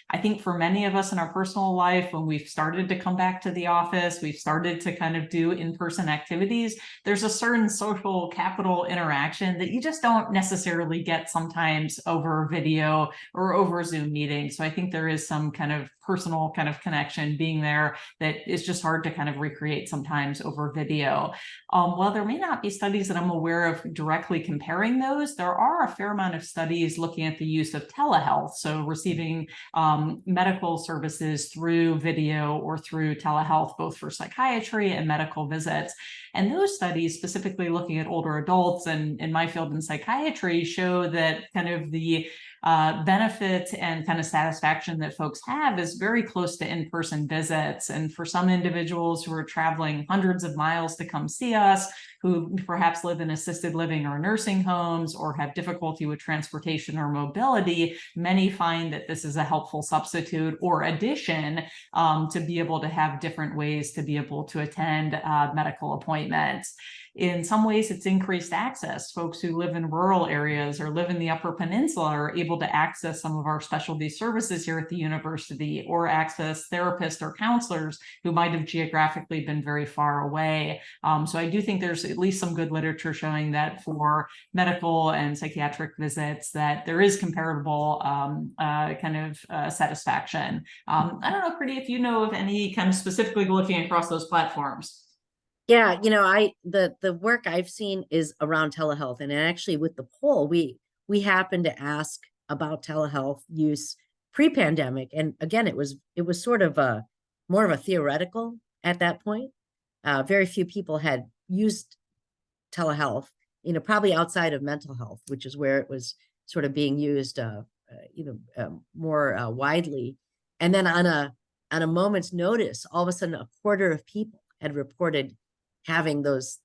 I think for many of us in our personal life, when we've started to come back to the office, we've started to kind of do in-person activities, there's a certain social capital interaction that you just don't necessarily get sometimes over video or over Zoom meetings. So I think there is some kind of personal kind of connection being there that is just hard to kind of recreate sometimes over video. While there may not be studies that I'm aware of directly comparing those, there are a fair amount of studies looking at the use of telehealth. So receiving medical services through video or through telehealth, both for psychiatry and medical visits. And those studies, specifically looking at older adults and in my field in psychiatry, show that kind of the benefit and kind of satisfaction that folks have is very close to in-person visits. And for some individuals who are traveling hundreds of miles to come see us, who perhaps live in assisted living or nursing homes, or have difficulty with transportation or mobility, many find that this is a helpful substitute or addition to be able to have different ways to be able to attend medical appointments. In some ways, it's increased access. Folks who live in rural areas or live in the Upper Peninsula are able to access some of our specialty services here at the university, or access therapists or counselors who might have geographically been very far away. So I do think there's at least some good literature showing that for medical and psychiatric visits, that there is comparable satisfaction. I don't know, Preeti, if you know of any kind of specifically looking across those platforms. Yeah, the work I've seen is around telehealth, and actually with the poll, we happened to ask about telehealth use pre-pandemic, and again, it was sort of a more of a theoretical at that point. Very few people had used telehealth, probably outside of mental health, which is where it was sort of being used, more widely. And then on a moment's notice, all of a sudden, a quarter of people had reported having those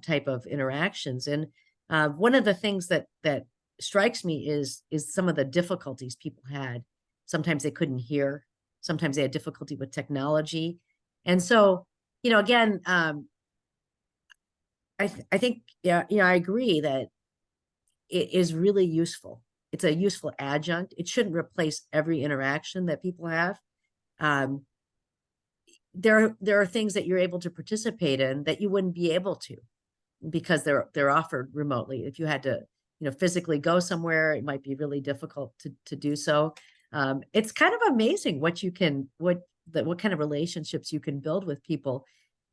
type of interactions. And one of the things that strikes me is some of the difficulties people had. Sometimes they couldn't hear. Sometimes they had difficulty with technology. And so, again, I think, yeah, I agree that it is really useful. It's a useful adjunct. It shouldn't replace every interaction that people have. Um, there are things that you're able to participate in that you wouldn't be able to because they're offered remotely. If you had to, physically go somewhere, it might be really difficult to do so. It's kind of amazing what kind of relationships you can build with people.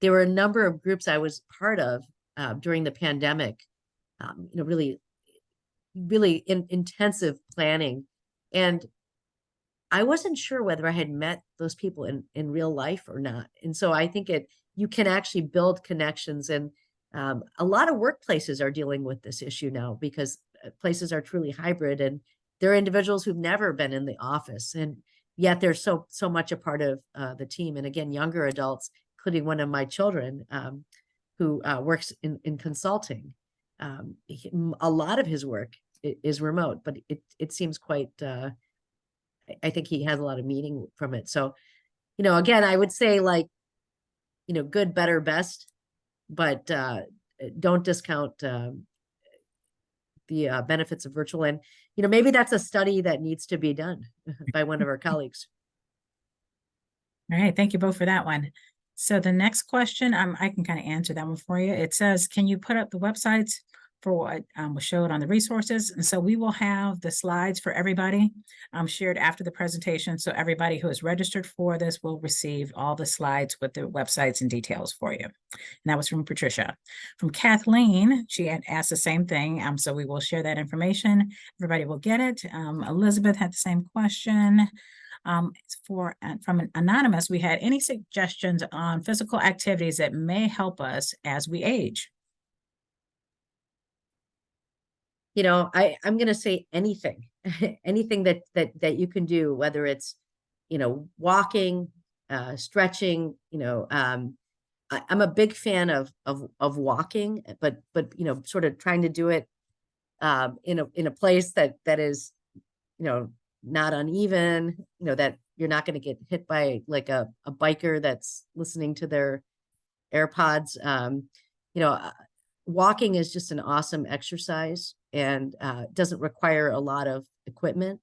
There were a number of groups I was part of during the pandemic, really, really intensive planning. And I wasn't sure whether I had met those people in real life or not. And so I think you can actually build connections. And a lot of workplaces are dealing with this issue now because places are truly hybrid, and there are individuals who've never been in the office, and yet they're so much a part of the team. And again, younger adults, including one of my children, who works in consulting. A lot of his work is remote, but it seems quite. I think he has a lot of meaning from it. So, again, I would say like, good, better, best, but don't discount the benefits of virtual. And, maybe that's a study that needs to be done by one of our colleagues. All right, thank you both for that one. So the next question, I can kind of answer that one for you. It says, can you put up the websites for what was showed on the resources? And so we will have the slides for everybody shared after the presentation. So everybody who is registered for this will receive all the slides with the websites and details for you. And that was from Patricia. From Kathleen, she had asked the same thing. So we will share that information. Everybody will get it. Elizabeth had the same question. From an anonymous, we had any suggestions on physical activities that may help us as we age? I'm going to say anything, anything that you can do, whether it's, walking, stretching, I'm a big fan of walking, but sort of trying to do it in a place that is, not uneven, that you're not going to get hit by like a biker that's listening to their AirPods. Walking is just an awesome exercise, and doesn't require a lot of equipment.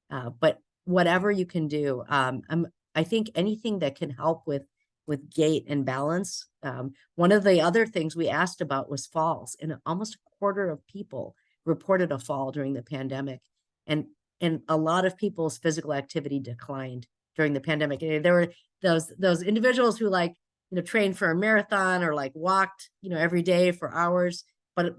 But whatever you can do, I think anything that can help with gait and balance. One of the other things we asked about was falls, and almost a quarter of people reported a fall during the pandemic, and a lot of people's physical activity declined during the pandemic. There were those individuals who trained for a marathon or walked, every day for hours, but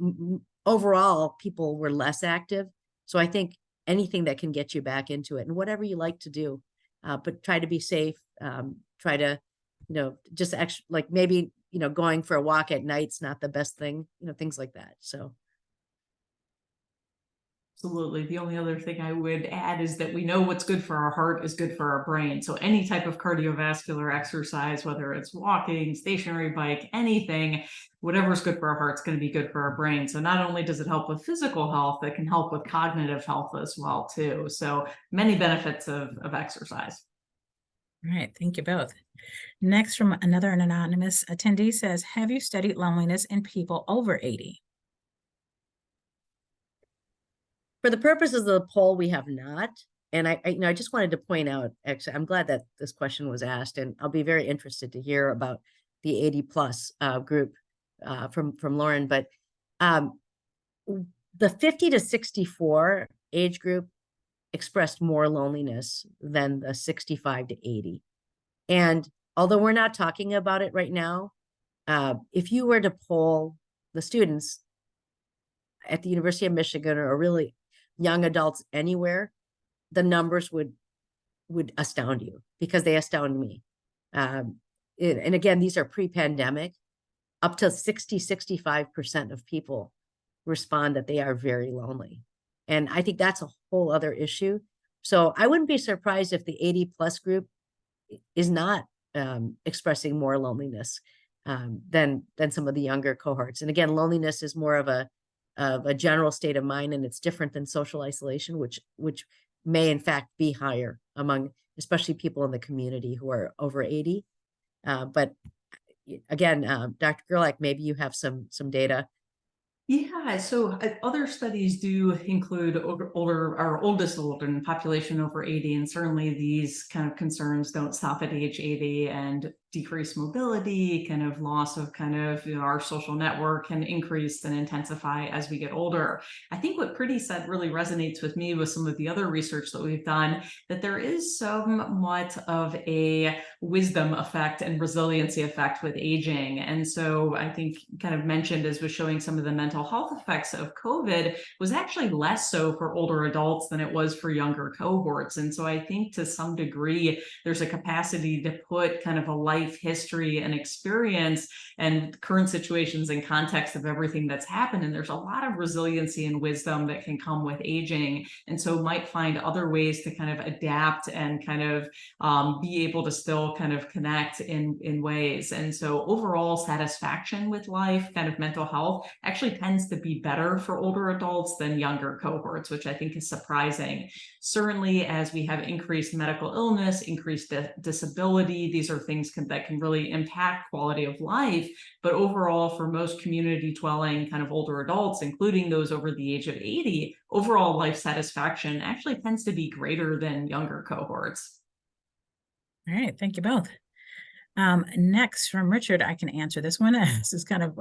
overall people were less active. So I think anything that can get you back into it, and whatever you like to do, but try to be safe. Try to, just actually maybe, going for a walk at night's not the best thing, things like that. So. Absolutely. The only other thing I would add is that we know what's good for our heart is good for our brain. So any type of cardiovascular exercise, whether it's walking, stationary bike, anything, whatever's good for our heart is going to be good for our brain. So not only does it help with physical health, it can help with cognitive health as well too. So many benefits of exercise. All right, thank you both. Next, from another anonymous attendee says, have you studied loneliness in people over 80? For the purposes of the poll, we have not. And I just wanted to point out, actually, I'm glad that this question was asked, and I'll be very interested to hear about the 80 plus group from Lauren. But the 50 to 64 age group expressed more loneliness than the 65 to 80. And although we're not talking about it right now, if you were to poll the students at the University of Michigan or really young adults anywhere, the numbers would astound you, because they astound me. And again, these are pre-pandemic. Up to 65% of people respond that they are very lonely. And I think that's a whole other issue. So I wouldn't be surprised if the 80+ group is not expressing more loneliness than some of the younger cohorts. And again, loneliness is more of a general state of mind, and it's different than social isolation, which may in fact be higher among especially people in the community who are over 80. But again, Dr. Gerlach, maybe you have some data. Yeah, so other studies do include our oldest adult and population over 80, and certainly these kind of concerns don't stop at age 80, and decreased mobility, kind of loss of kind of our social network can increase and intensify as we get older. I think what Preeti said really resonates with me with some of the other research that we've done, that there is somewhat of a wisdom effect and resiliency effect with aging. And so I think kind of mentioned as was showing some of the mental health effects of COVID was actually less so for older adults than it was for younger cohorts. And so I think to some degree, there's a capacity to put kind of a life history and experience and current situations in context of everything that's happened. And there's a lot of resiliency and wisdom that can come with aging. And so might find other ways to kind of adapt and kind of be able to still kind of connect in ways. And so overall satisfaction with life, kind of mental health, actually tends to be better for older adults than younger cohorts, which I think is surprising. Certainly, as we have increased medical illness, increased disability, these are things that can really impact quality of life. But overall, for most community dwelling kind of older adults, including those over the age of 80, overall life satisfaction actually tends to be greater than younger cohorts. All right, thank you both. Next from Richard, I can answer this one. This is kind of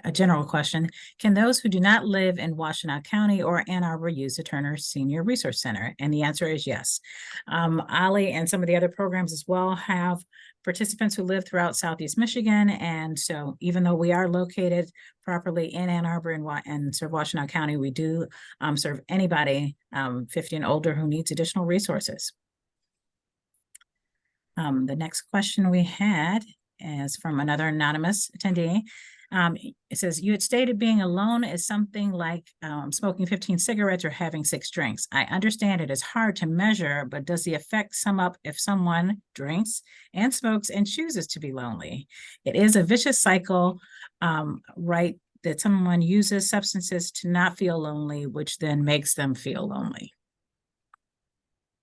a general question. Can those who do not live in Washtenaw County or Ann Arbor use the Turner Senior Resource Center? And the answer is yes. Ollie and some of the other programs as well have participants who live throughout Southeast Michigan. And so even though we are located properly in Ann Arbor and serve Washtenaw County, we do serve anybody 50 and older who needs additional resources. The next question we had is from another anonymous attendee. It says, you had stated being alone is something like smoking 15 cigarettes or having 6 drinks. I understand it is hard to measure, but does the effect sum up if someone drinks and smokes and chooses to be lonely? It is a vicious cycle, right? That someone uses substances to not feel lonely, which then makes them feel lonely.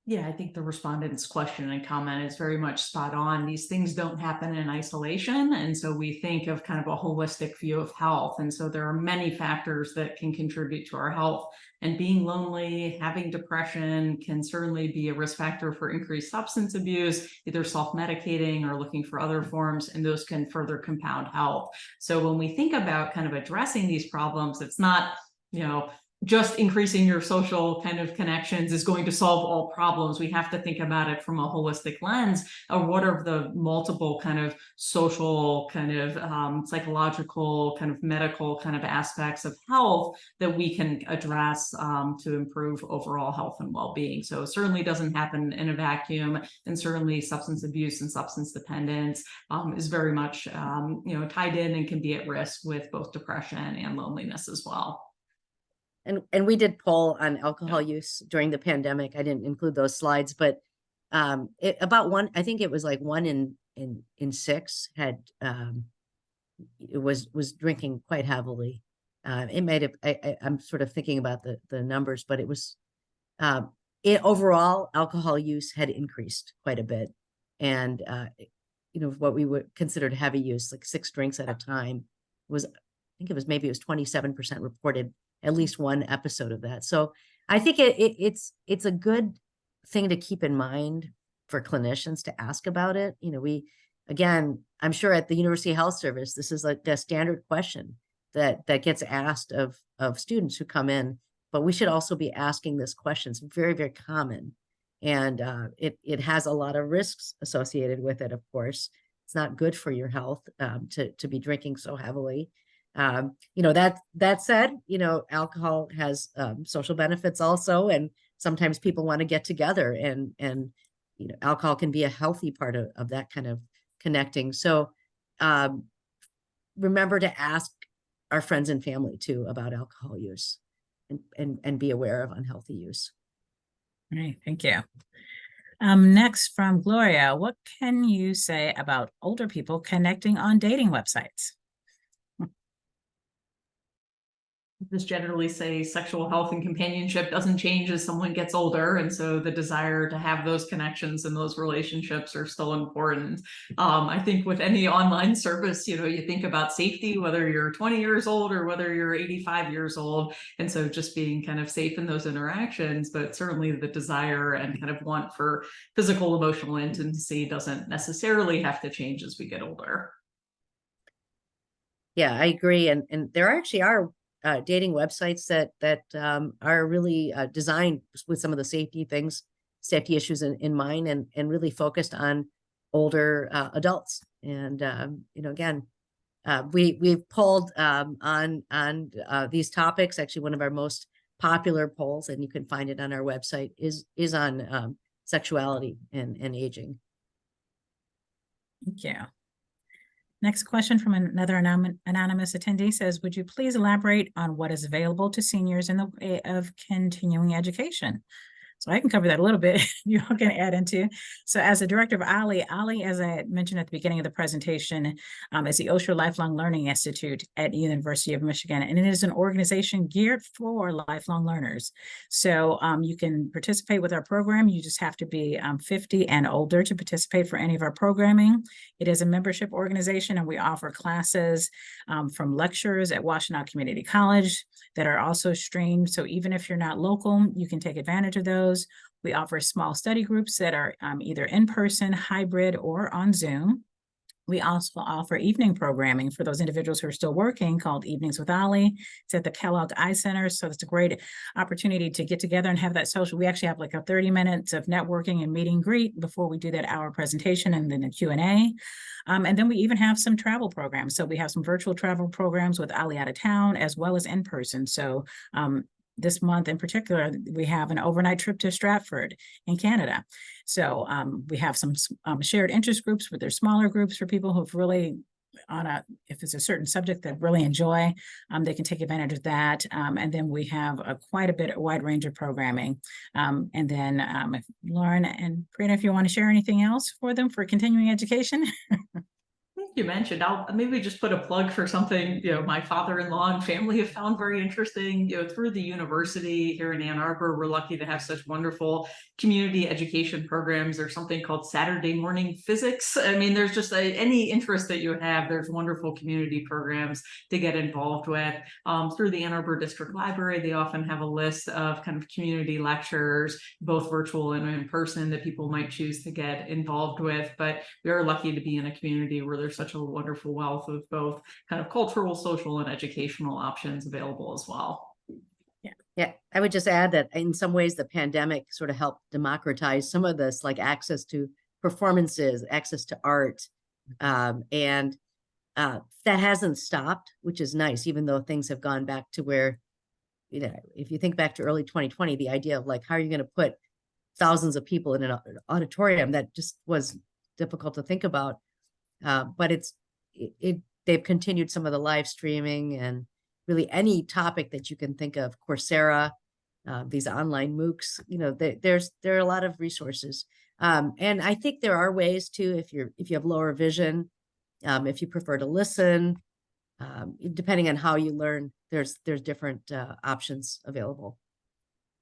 Yeah, I think the respondent's question and comment is very much spot on. These things don't happen in isolation. And so we think of kind of a holistic view of health. And so there are many factors that can contribute to our health. And being lonely, having depression can certainly be a risk factor for increased substance abuse, either self-medicating or looking for other forms, and those can further compound health. So when we think about kind of addressing these problems, it's not, just increasing your social kind of connections is going to solve all problems. We have to think about it from a holistic lens of what are the multiple kind of social, kind of psychological, kind of medical kind of aspects of health that we can address to improve overall health and well-being. So it certainly doesn't happen in a vacuum, and certainly substance abuse and substance dependence is very much tied in and can be at risk with both depression and loneliness as well. And we did poll on alcohol use during the pandemic. I didn't include those slides, but I think it was like 1 in 6 had was drinking quite heavily. It made it. I'm sort of thinking about the numbers, but it was overall alcohol use had increased quite a bit, and what we would consider heavy use, like 6 drinks at a time, was, I think it was 27% reported at least one episode of that. So I think it's a good thing to keep in mind for clinicians to ask about it. Again, I'm sure at the University Health Service, this is like a standard question that gets asked of students who come in, but we should also be asking this question. It's very, very common. And it has a lot of risks associated with it, of course. It's not good for your health to be drinking so heavily. That said, alcohol has social benefits also, and sometimes people want to get together, and alcohol can be a healthy part of that kind of connecting. So remember to ask our friends and family too about alcohol use, and be aware of unhealthy use. All right, thank you. Next from Gloria, what can you say about older people connecting on dating websites? Just generally say sexual health and companionship doesn't change as someone gets older. And so the desire to have those connections and those relationships are still important. I think with any online service, you think about safety, whether you're 20 years old or whether you're 85 years old. And so just being kind of safe in those interactions, but certainly the desire and kind of want for physical, emotional intimacy doesn't necessarily have to change as we get older. Yeah, I agree. And there actually are dating websites that are really designed with some of the safety issues in mind, and really focused on older adults. And again, we've polled on these topics. Actually, one of our most popular polls, and you can find it on our website, is on sexuality and aging. Thank you. Next question from another anonymous attendee says, would you please elaborate on what is available to seniors in the way of continuing education? So I can cover that a little bit. You all can add into. So as the director of Ali, as I mentioned at the beginning of the presentation, is the Osher Lifelong Learning Institute at the University of Michigan. And it is an organization geared for lifelong learners. So you can participate with our program. You just have to be 50 and older to participate for any of our programming. It is a membership organization, and we offer classes from lectures at Washtenaw Community College that are also streamed. So even if you're not local, you can take advantage of those. We offer small study groups that are either in person, hybrid, or on Zoom. We also offer evening programming for those individuals who are still working, called Evenings with Ali. It's at the Kellogg Eye Center. So it's a great opportunity to get together and have that social. We actually have like a 30 minutes of networking and meet and greet before we do that hour presentation, and then a Q&A. And then we even have some travel programs. So we have some virtual travel programs with Ali out of town, as well as in person. So this month in particular, we have an overnight trip to Stratford in Canada. So we have some shared interest groups, but they're smaller groups for people who've really if it's a certain subject that really enjoy, they can take advantage of that. And then we have a wide range of programming. And then if Lauren and Preeta, if you want to share anything else for them for continuing education. You mentioned, I'll maybe just put a plug for something, my father-in-law and family have found very interesting, through the university here in Ann Arbor. We're lucky to have such wonderful community education programs. There's something called Saturday Morning Physics. I mean, there's just any interest that you have, there's wonderful community programs to get involved with. Through the Ann Arbor District Library, they often have a list of kind of community lectures, both virtual and in person, that people might choose to get involved with. But we are lucky to be in a community where there's such a wonderful wealth of both kind of cultural, social, and educational options available as well. Yeah, I would just add that in some ways the pandemic sort of helped democratize some of this, like access to performances, access to art, and that hasn't stopped, which is nice, even though things have gone back to where, if you think back to early 2020, the idea of like, how are you going to put thousands of people in an auditorium, that just was difficult to think about. But they've continued some of the live streaming, and really any topic that you can think of, Coursera, these online MOOCs, there are a lot of resources. And I think there are ways too, if you have lower vision, if you prefer to listen, depending on how you learn, there's different options available.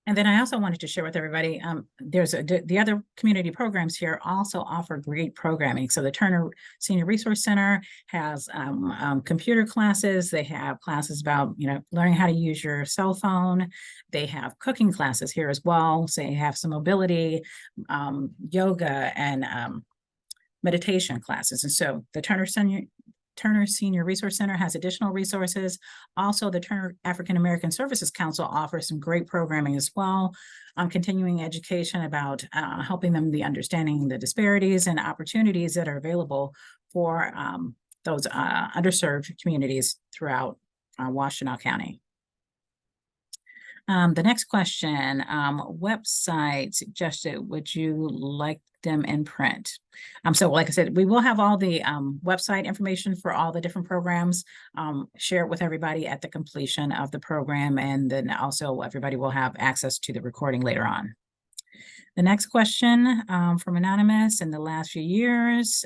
And then I also wanted to share with everybody, the other community programs here also offer great programming. So the Turner Senior Resource Center has computer classes. They have classes about, learning how to use your cell phone. They have cooking classes here as well. So you have some mobility, yoga, and meditation classes. And so the Turner Senior Resource Center has additional resources. Also, the Turner African American Services Council offers some great programming as well on continuing education about helping them understanding the disparities and opportunities that are available for those underserved communities throughout Washtenaw County. The next question, website suggested, would you like them in print? So like I said, we will have all the website information for all the different programs, share it with everybody at the completion of the program, and then also everybody will have access to the recording later on. The next question from Anonymous: in the last few years,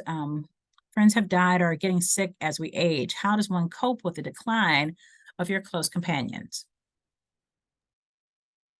friends have died or are getting sick as we age. How does one cope with the decline of your close companions?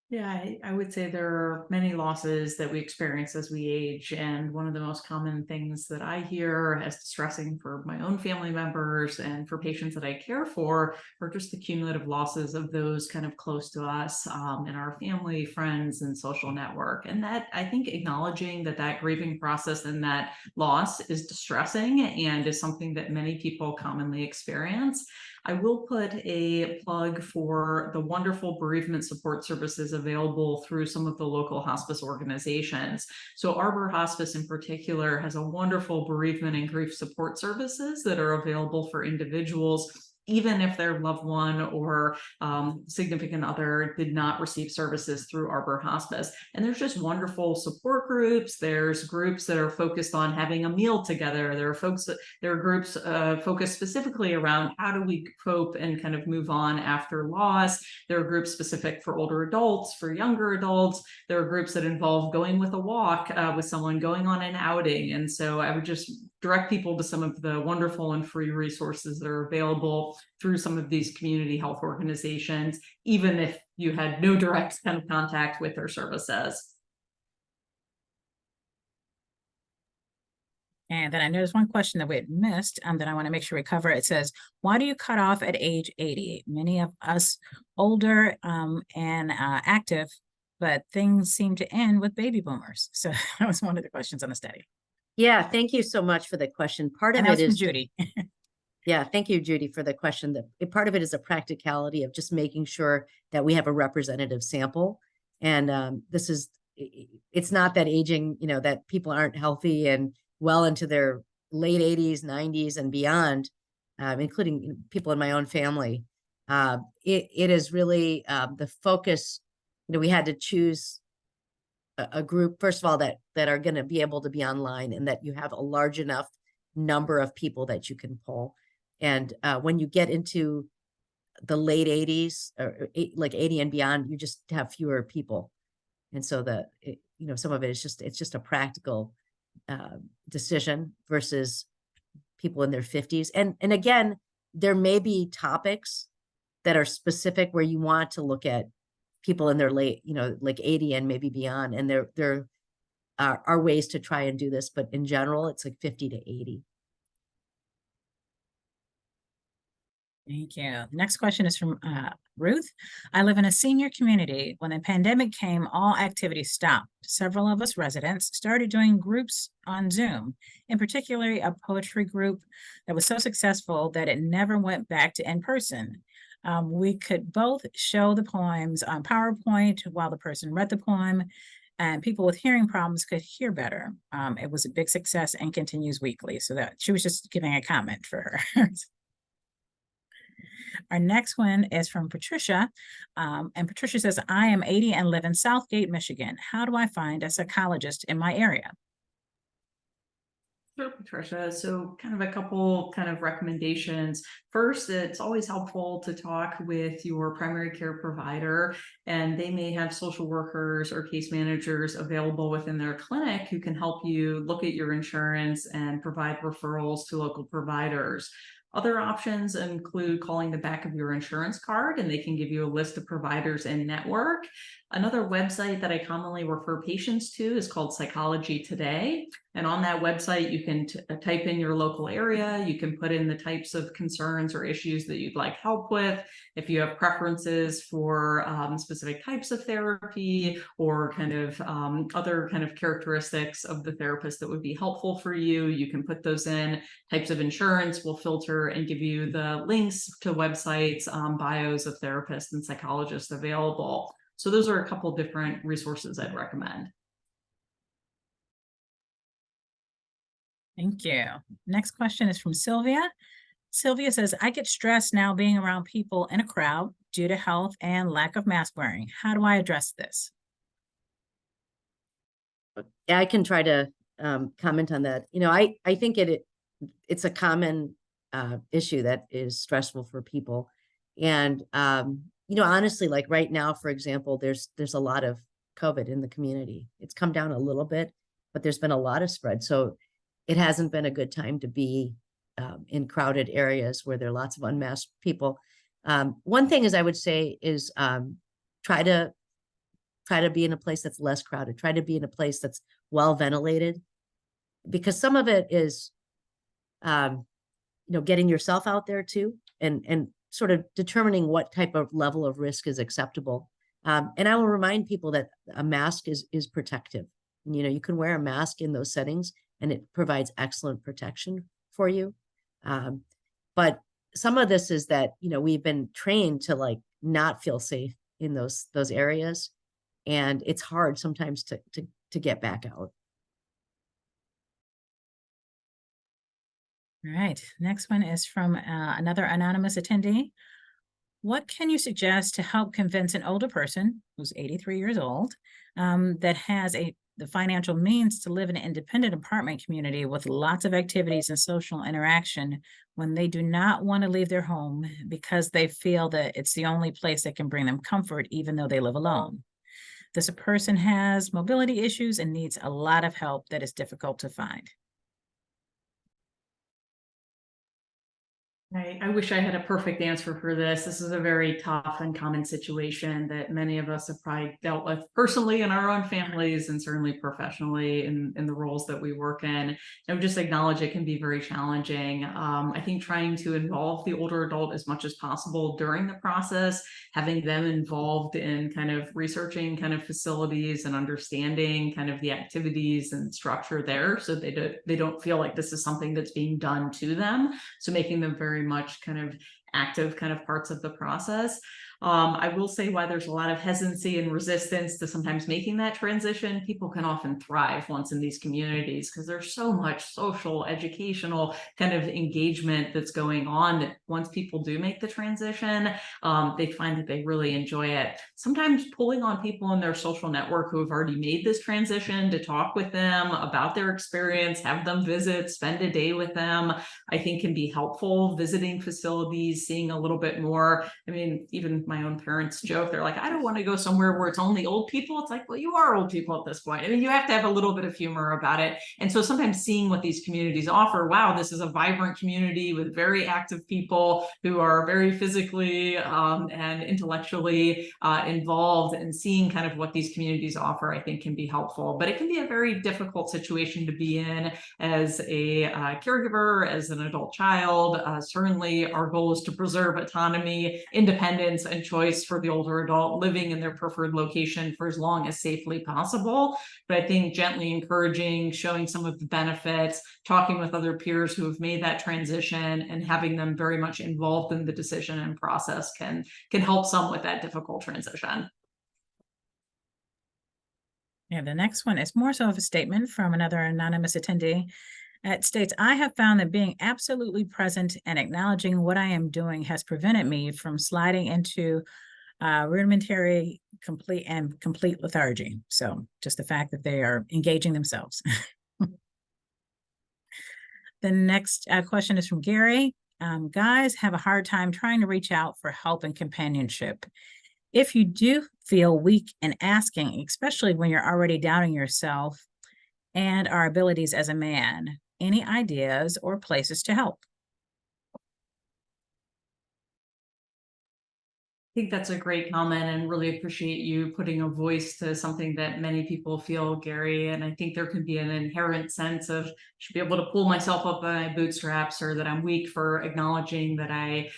Yeah, I would say there are many losses that we experience as we age. And one of the most common things that I hear as distressing for my own family members and for patients that I care for are just the cumulative losses of those kind of close to us in our family, friends, and social network. And that, I think, acknowledging that grieving process and that loss is distressing and is something that many people commonly experience. I will put a plug for the wonderful bereavement support services available through some of the local hospice organizations. So Arbor Hospice in particular has a wonderful bereavement and grief support services that are available for individuals, even if their loved one or significant other did not receive services through Arbor Hospice. And there's just wonderful support groups. There's groups that are focused on having a meal together. There are groups focused specifically around how do we cope and kind of move on after loss. There are groups specific for older adults, for younger adults. There are groups that involve going with a walk with someone, going on an outing. And so I would just direct people to some of the wonderful and free resources that are available through some of these community health organizations, even if you had no direct kind of contact with their services. And then I know there's one question that we had missed that I want to make sure we cover. It says, why do you cut off at age 80? Many of us older and active, but things seem to end with baby boomers. So that was one of the questions on the study. Yeah, thank you so much for the question. Part of And that it was is from Judy. Yeah, thank you, Judy, for the question. Part of it is a practicality of just making sure that we have a representative sample. And it's not that aging, that people aren't healthy and well into their late 80s, 90s, and beyond, including people in my own family. It is really the focus. We had to choose a group, first of all, that are going to be able to be online, and that you have a large enough number of people that you can pull. And when you get into the late 80s or like 80 and beyond, you just have fewer people. And so some of it is it's just a practical decision versus people in their 50s. And again, there may be topics that are specific where you want to look at people in their late, like 80 and maybe beyond. And there are ways to try and do this, but in general, it's like 50 to 80. Thank you. The next question is from Ruth. I live in a senior community. When the pandemic came, all activities stopped. Several of us residents started doing groups on Zoom, in particular a poetry group that was so successful that it never went back to in person. We could both show the poems on PowerPoint while the person read the poem, and people with hearing problems could hear better. It was a big success and continues weekly. So that she was just giving a comment for her. Our next one is from Patricia. And Patricia says, I am 80 and live in Southgate, Michigan. How do I find a psychologist in my area? Sure, Patricia. So kind of a couple kind of recommendations. First, it's always helpful to talk with your primary care provider, and they may have social workers or case managers available within their clinic who can help you look at your insurance and provide referrals to local providers. Other options include calling the back of your insurance card, and they can give you a list of providers in network. Another website that I commonly refer patients to is called Psychology Today. And on that website, you can type in your local area. You can put in the types of concerns or issues that you'd like help with. If you have preferences for specific types of therapy or kind of other kind of characteristics of the therapist that would be helpful for you, you can put those in. Types of insurance will filter and give you the links to websites, bios of therapists and psychologists available. So those are a couple different resources I'd recommend. Thank you. Next question is from Sylvia. Sylvia says, I get stressed now being around people in a crowd due to health and lack of mask wearing. How do I address this? Yeah, I can try to comment on that. I think it's a common issue that is stressful for people. And honestly, like right now, for example, there's a lot of COVID in the community. It's come down a little bit, but there's been a lot of spread. So it hasn't been a good time to be in crowded areas where there are lots of unmasked people. One thing is I would say is try to be in a place that's less crowded. Try to be in a place that's well ventilated, because some of it is, getting yourself out there too, and sort of determining what type of level of risk is acceptable. And I will remind people that a mask is protective. You can wear a mask in those settings, and it provides excellent protection for you. But some of this is that we've been trained to like not feel safe in those areas, and it's hard sometimes to get back out. All right. Next one is from another anonymous attendee. What can you suggest to help convince an older person who's 83 years old that has the financial means to live in an independent apartment community with lots of activities and social interaction when they do not want to leave their home because they feel that it's the only place that can bring them comfort, even though they live alone? This person has mobility issues and needs a lot of help that is difficult to find. I wish I had a perfect answer for this. This is a very tough and common situation that many of us have probably dealt with personally in our own families and certainly professionally in the roles that we work in. I would just acknowledge it can be very challenging. I think trying to involve the older adult as much as possible during the process, having them involved in kind of researching kind of facilities and understanding kind of the activities and structure there, so they don't feel like this is something that's being done to them. So making them very much kind of active kind of parts of the process. I will say why there's a lot of hesitancy and resistance to sometimes making that transition. People can often thrive once in these communities because there's so much social, educational kind of engagement that's going on that once people do make the transition, they find that they really enjoy it. Sometimes pulling on people in their social network who have already made this transition to talk with them about their experience, have them visit, spend a day with them, I think can be helpful. Visiting facilities, seeing a little bit more. I mean, even my own parents joke, they're like, I don't want to go somewhere where it's only old people. It's like, well, you are old people at this point. I mean, you have to have a little bit of humor about it. And so sometimes seeing what these communities offer, wow, this is a vibrant community with very active people who are very physically and intellectually involved, and seeing kind of what these communities offer, I think can be helpful. But it can be a very difficult situation to be in as a caregiver, as an adult child. Certainly our goal is to preserve autonomy, independence, and choice for the older adult living in their preferred location for as long as safely possible. But I think gently encouraging, showing some of the benefits, talking with other peers who have made that transition, and having them very much involved in the decision and process can help some with that difficult transition. Yeah, the next one is more so of a statement from another anonymous attendee. It states, I have found that being absolutely present and acknowledging what I am doing has prevented me from sliding into rudimentary, complete lethargy. So just the fact that they are engaging themselves. The next question is from Gary. Guys have a hard time trying to reach out for help and companionship. If you do feel weak in asking, especially when you're already doubting yourself and our abilities as a man, any ideas or places to help? I think that's a great comment, and really appreciate you putting a voice to something that many people feel, Gary. And I think there can be an inherent sense of should be able to pull myself up by my bootstraps, or that I'm weak for acknowledging that I,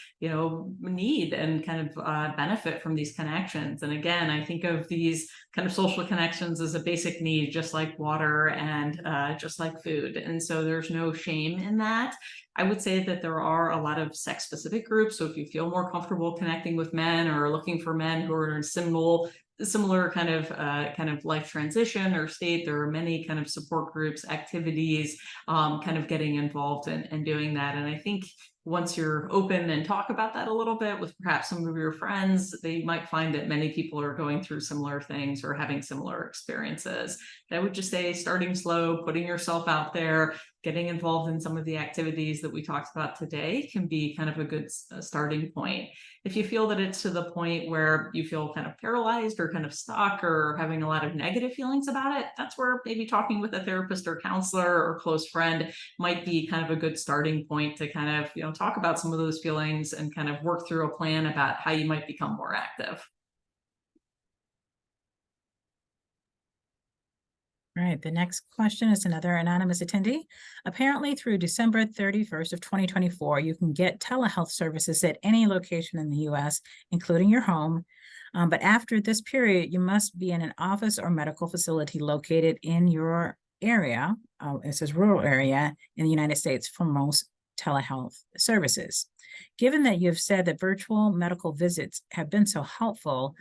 need and kind of benefit from these connections. And again, I think of these kind of social connections as a basic need, just like water and just like food. And so there's no shame in that. I would say that there are a lot of sex specific groups. So if you feel more comfortable connecting with men or looking for men who are in similar similar kind of life transition or state, there are many kind of support groups, activities, kind of getting involved and doing that. And I think once you're open and talk about that a little bit with perhaps some of your friends, they might find that many people are going through similar things or having similar experiences. I would just say starting slow, putting yourself out there, getting involved in some of the activities that we talked about today can be kind of a good starting point. If you feel that it's to the point where you feel kind of paralyzed or kind of stuck or having a lot of negative feelings about it, that's where maybe talking with a therapist or counselor or close friend might be kind of a good starting point to kind of, talk about some of those feelings and kind of work through a plan about how you might become more active. All right, the next question is another anonymous attendee. Apparently through December 31st of 2024, you can get telehealth services at any location in the US, including your home. But after this period, you must be in an office or medical facility located in your area, it says rural area in the United States for most telehealth services. Given that you've said that virtual medical visits have been so helpful,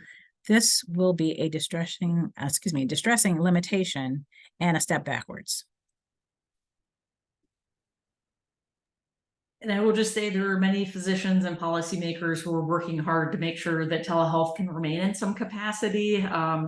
this will be a distressing limitation and a step backwards. And I will just say there are many physicians and policymakers who are working hard to make sure that telehealth can remain in some capacity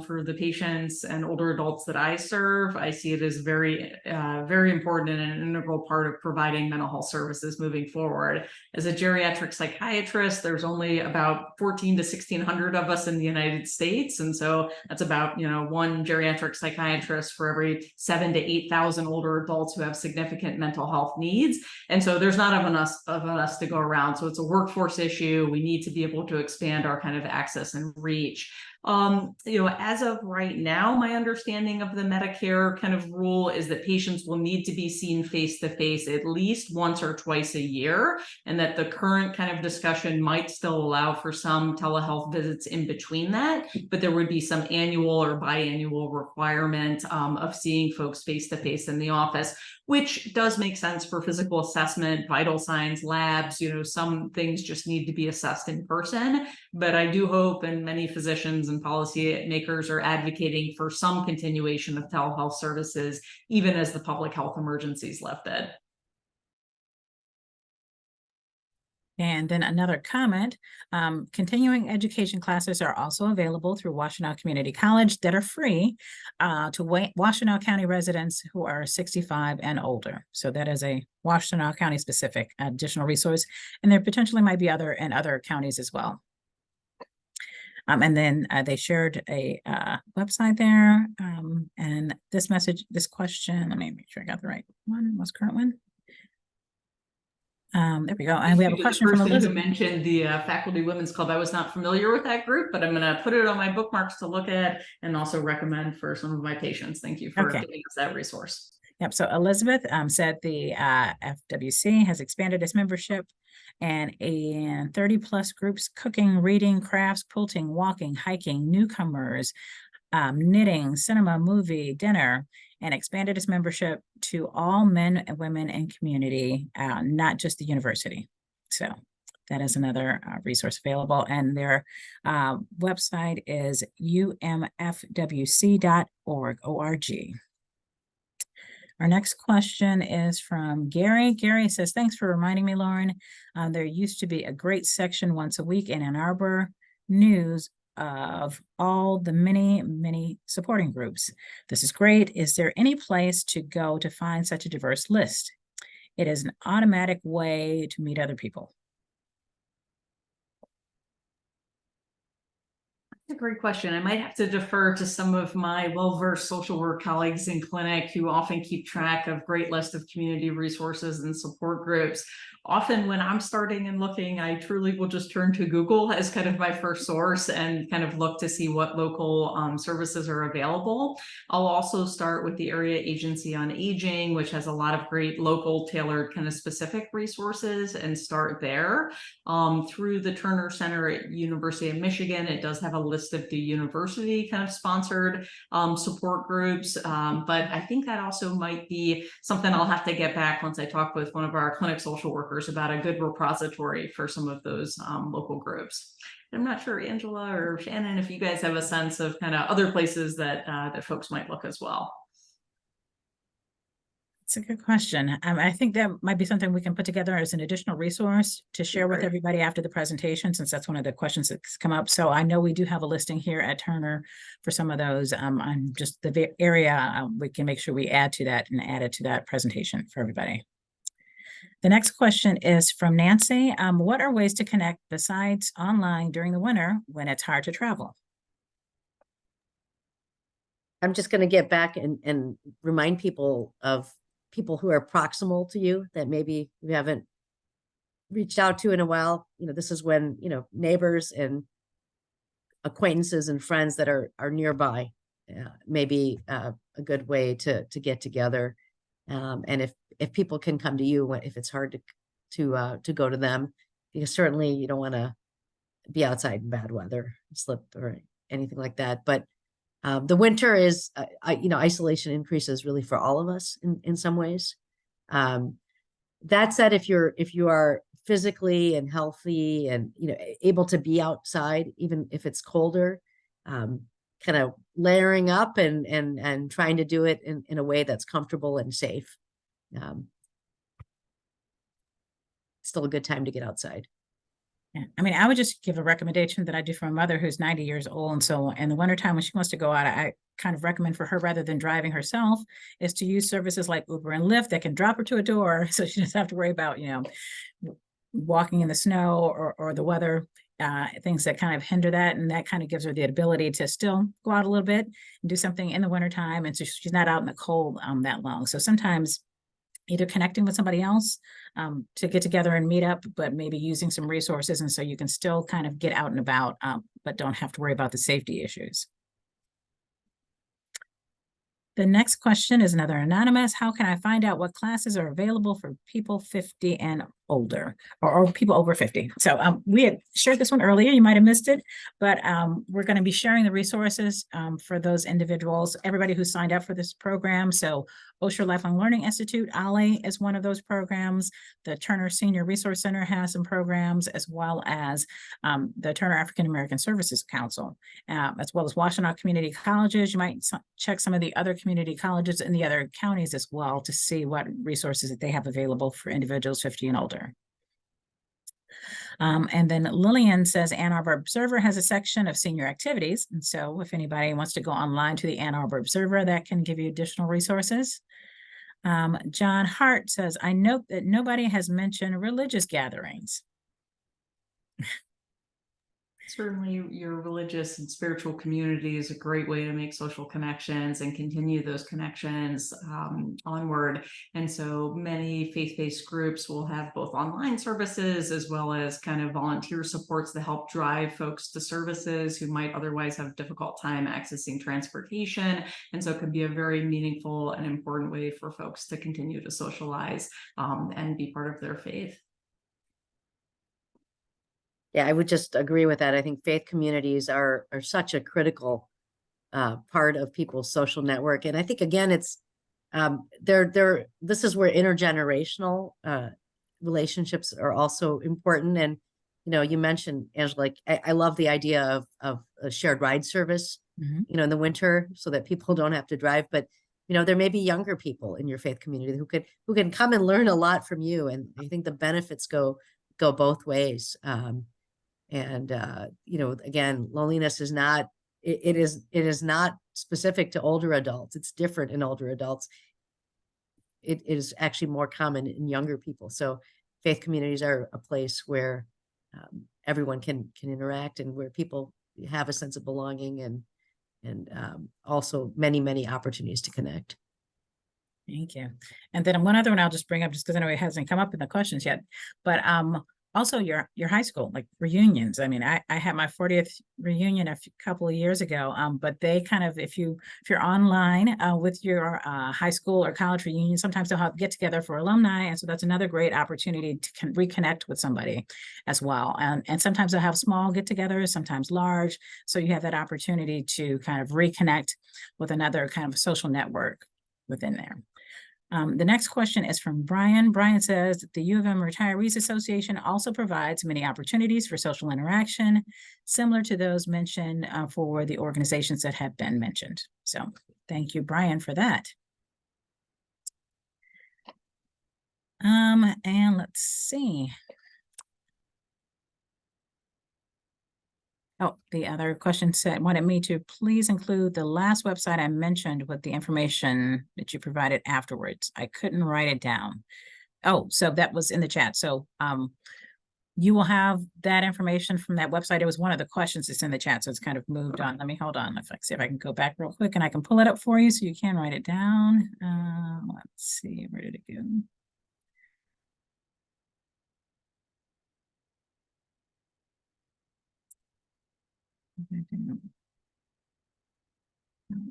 for the patients and older adults that I serve. I see it as very, very important and an integral part of providing mental health services moving forward. As a geriatric psychiatrist, there's only about 1,400 to 1,600 of us in the United States. And so that's about, one geriatric psychiatrist for every 7,000 to 8,000 older adults who have significant mental health needs. And so there's not enough of us to go around. So it's a workforce issue. We need to be able to expand our kind of access and reach. As of right now, my understanding of the Medicare kind of rule is that patients will need to be seen face to face at least once or twice a year, and that the current kind of discussion might still allow for some telehealth visits in between that, but there would be some annual or biannual requirement of seeing folks face to face in the office, which does make sense for physical assessment, vital signs, labs. Some things just need to be assessed in person. But I do hope, and many physicians and policy makers are advocating for some continuation of telehealth services, even as the public health emergency is lifted. And then another comment, continuing education classes are also available through Washtenaw Community College that are free to Washtenaw County residents who are 65 and older. So that is a Washtenaw County specific additional resource, and there potentially might be other counties as well. And then they shared a website there. And this question, let me make sure I got the right one, most current one. There we go. And we have a question from Elizabeth. Who mentioned the Faculty Women's Club. I was not familiar with that group, but I'm going to put it on my bookmarks to look at and also recommend for some of my patients. Thank you for giving us that resource. Yep. So Elizabeth said the FWC has expanded its membership and 30 plus groups: cooking, reading, crafts, quilting, walking, hiking, newcomers, knitting, cinema, movie, dinner, and expanded its membership to all men and women in community, not just the university. So that is another resource available. And their website is umfwc.org. Our next question is from Gary. Gary says, thanks for reminding me, Lauren. There used to be a great section once a week in Ann Arbor News of all the many supporting groups. This is great. Is there any place to go to find such a diverse list? It is an automatic way to meet other people. That's a great question. I might have to defer to some of my well-versed social work colleagues in clinic who often keep track of great list of community resources and support groups. Often when I'm starting and looking, I truly will just turn to Google as kind of my first source and kind of look to see what local services are available. I'll also start with the Area Agency on Aging, which has a lot of great local tailored kind of specific resources, and start there. Through the Turner Center at University of Michigan, it does have a list of the university kind of sponsored support groups. But I think that also might be something I'll have to get back once I talk with one of our clinic social workers about a good repository for some of those local groups. I'm not sure, Angela or Shannon, if you guys have a sense of kind of other places that that folks might look as well. It's a good question. I think that might be something we can put together as an additional resource to share with Great. everybody after the presentation, since that's one of the questions that's come up. So I know we do have a listing here at Turner for some of those. On just the area, we can make sure we add to that and add it to that presentation for everybody. The next question is from Nancy. What are ways to connect besides online during the winter when it's hard to travel? I'm just going to get back and remind people of people who are proximal to you that maybe you haven't reached out to in a while. You know, this is when, you know, neighbors and acquaintances and friends that are nearby, maybe a good way to get together. And if people can come to you, if it's hard to go to them, because certainly you don't want to be outside in bad weather, slip or anything like that. But the winter is, you know, isolation increases really for all of us in some ways. That said, if you are physically and healthy and, you know, able to be outside, even if it's colder, kind of layering up and trying to do it in a way that's comfortable and safe. Still a good time to get outside. Yeah. I mean, I would just give a recommendation that I do for my mother who's 90 years old. And so in the wintertime when she wants to go out, I kind of recommend for her, rather than driving herself, is to use services like Uber and Lyft that can drop her to a door. So she doesn't have to worry about, you know, walking in the snow or the weather, things that kind of hinder that. And that kind of gives her the ability to still go out a little bit and do something in the wintertime. And so she's not out in the cold that long. So sometimes either connecting with somebody else to get together and meet up, but maybe using some resources. And so you can still kind of get out and about, but don't have to worry about the safety issues. The next question is another anonymous. How can I find out what classes are available for people 50 and older, or people over 50? So we had shared this one earlier. You might have missed it, but we're going to be sharing the resources for those individuals, everybody who signed up for this program. So Osher Lifelong Learning Institute, OLLI, is one of those programs. The Turner Senior Resource Center has some programs, as well as the Turner African American Services Council, as well as Washtenaw Community Colleges. You might check some of the other community colleges in the other counties as well to see what resources that they have available for individuals 50 and older. And then Lillian says Ann Arbor Observer has a section of senior activities. And so if anybody wants to go online to the Ann Arbor Observer, that can give you additional resources. John Hart says, I note that nobody has mentioned religious gatherings. Certainly, your religious and spiritual community is a great way to make social connections and continue those connections onward. And so many faith-based groups will have both online services as well as kind of volunteer supports to help drive folks to services who might otherwise have a difficult time accessing transportation. And so it can be a very meaningful and important way for folks to continue to socialize and be part of their faith. Yeah, I would just agree with that. I think faith communities are such a critical part of people's social network. And I think, again, it's this is where intergenerational relationships are also important. And, you know, you mentioned, Angela, like, I love the idea of a shared ride service, you know, in the winter, so that people don't have to drive. But, you know, there may be younger people in your faith community who can come and learn a lot from you. And I think the benefits go both ways. And you know, again, loneliness is not, it is not specific to older adults. It's different in older adults. It is actually more common in younger people. So faith communities are a place where everyone can interact, and where people have a sense of belonging, and also many opportunities to connect. Thank you. And then one other one I'll just bring up, just because I know it hasn't come up in the questions yet, but also your high school, like reunions. I mean, I had my 40th reunion a couple of years ago, but they kind of, if you're online with your high school or college reunion, sometimes they'll have get together for alumni, and so that's another great opportunity to reconnect with somebody as well. And sometimes they'll have small get-togethers, sometimes large, so you have that opportunity to kind of reconnect with another kind of social network within there. The next question is from Brian. Brian says, the U of M Retirees Association also provides many opportunities for social interaction, similar to those mentioned for the organizations that have been mentioned. So thank you, Brian, for that. And let's see. Oh, the other question wanted me to please include the last website I mentioned with the information that you provided afterwards. I couldn't write it down. Oh, so that was in the chat. So you will have that information from that website. It was one of the questions that's in the chat, so it's kind of moved on. Let me hold on. If I see if I can go back real quick and I can pull it up for you so you can write it down. Let's see, where did it go?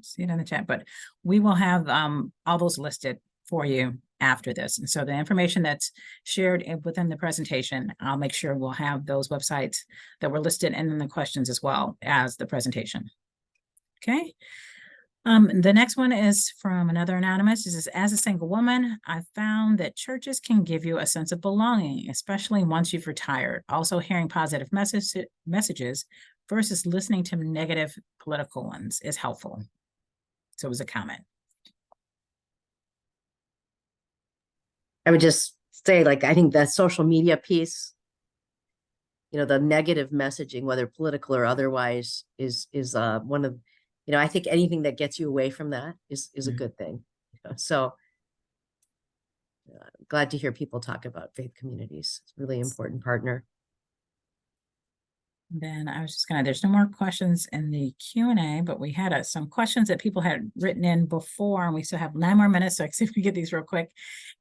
See it in the chat, but we will have all those listed for you after this. And so the information that's shared within the presentation, I'll make sure we'll have those websites that were listed and then the questions as well as the presentation. Okay. The next one is from another anonymous. It says, as a single woman, I found that churches can give you a sense of belonging, especially once you've retired. Also, hearing positive messages versus listening to negative political ones is helpful. So it was a comment. I would just say, like, I think the social media piece, you know, the negative messaging, whether political or otherwise, is one of, you know, I think anything that gets you away from that is a good thing. So glad to hear people talk about faith communities. It's a really important partner. Then I was just there's no more questions in the Q&A, but we had some questions that people had written in before, and we still have 9 more minutes, so I can see if we get these real quick.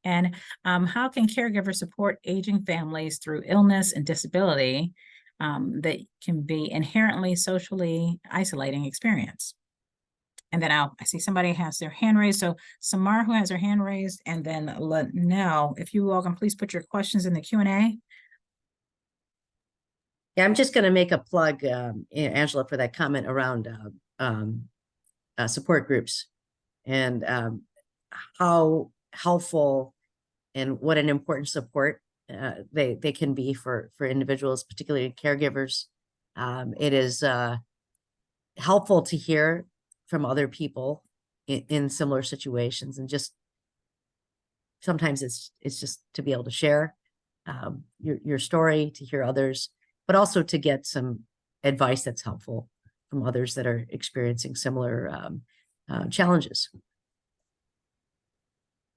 And how can caregivers support aging families through illness and disability that can be inherently socially isolating experience? And then I see somebody has their hand raised. So Samar, who has her hand raised, and then Linnell, if you all can please put your questions in the Q&A. Yeah, I'm just going to make a plug, Angela, for that comment around support groups and how helpful and what an important support they can be for individuals, particularly caregivers. It is helpful to hear from other people in similar situations, and just sometimes it's just to be able to share your story, to hear others, but also to get some advice that's helpful from others that are experiencing similar challenges.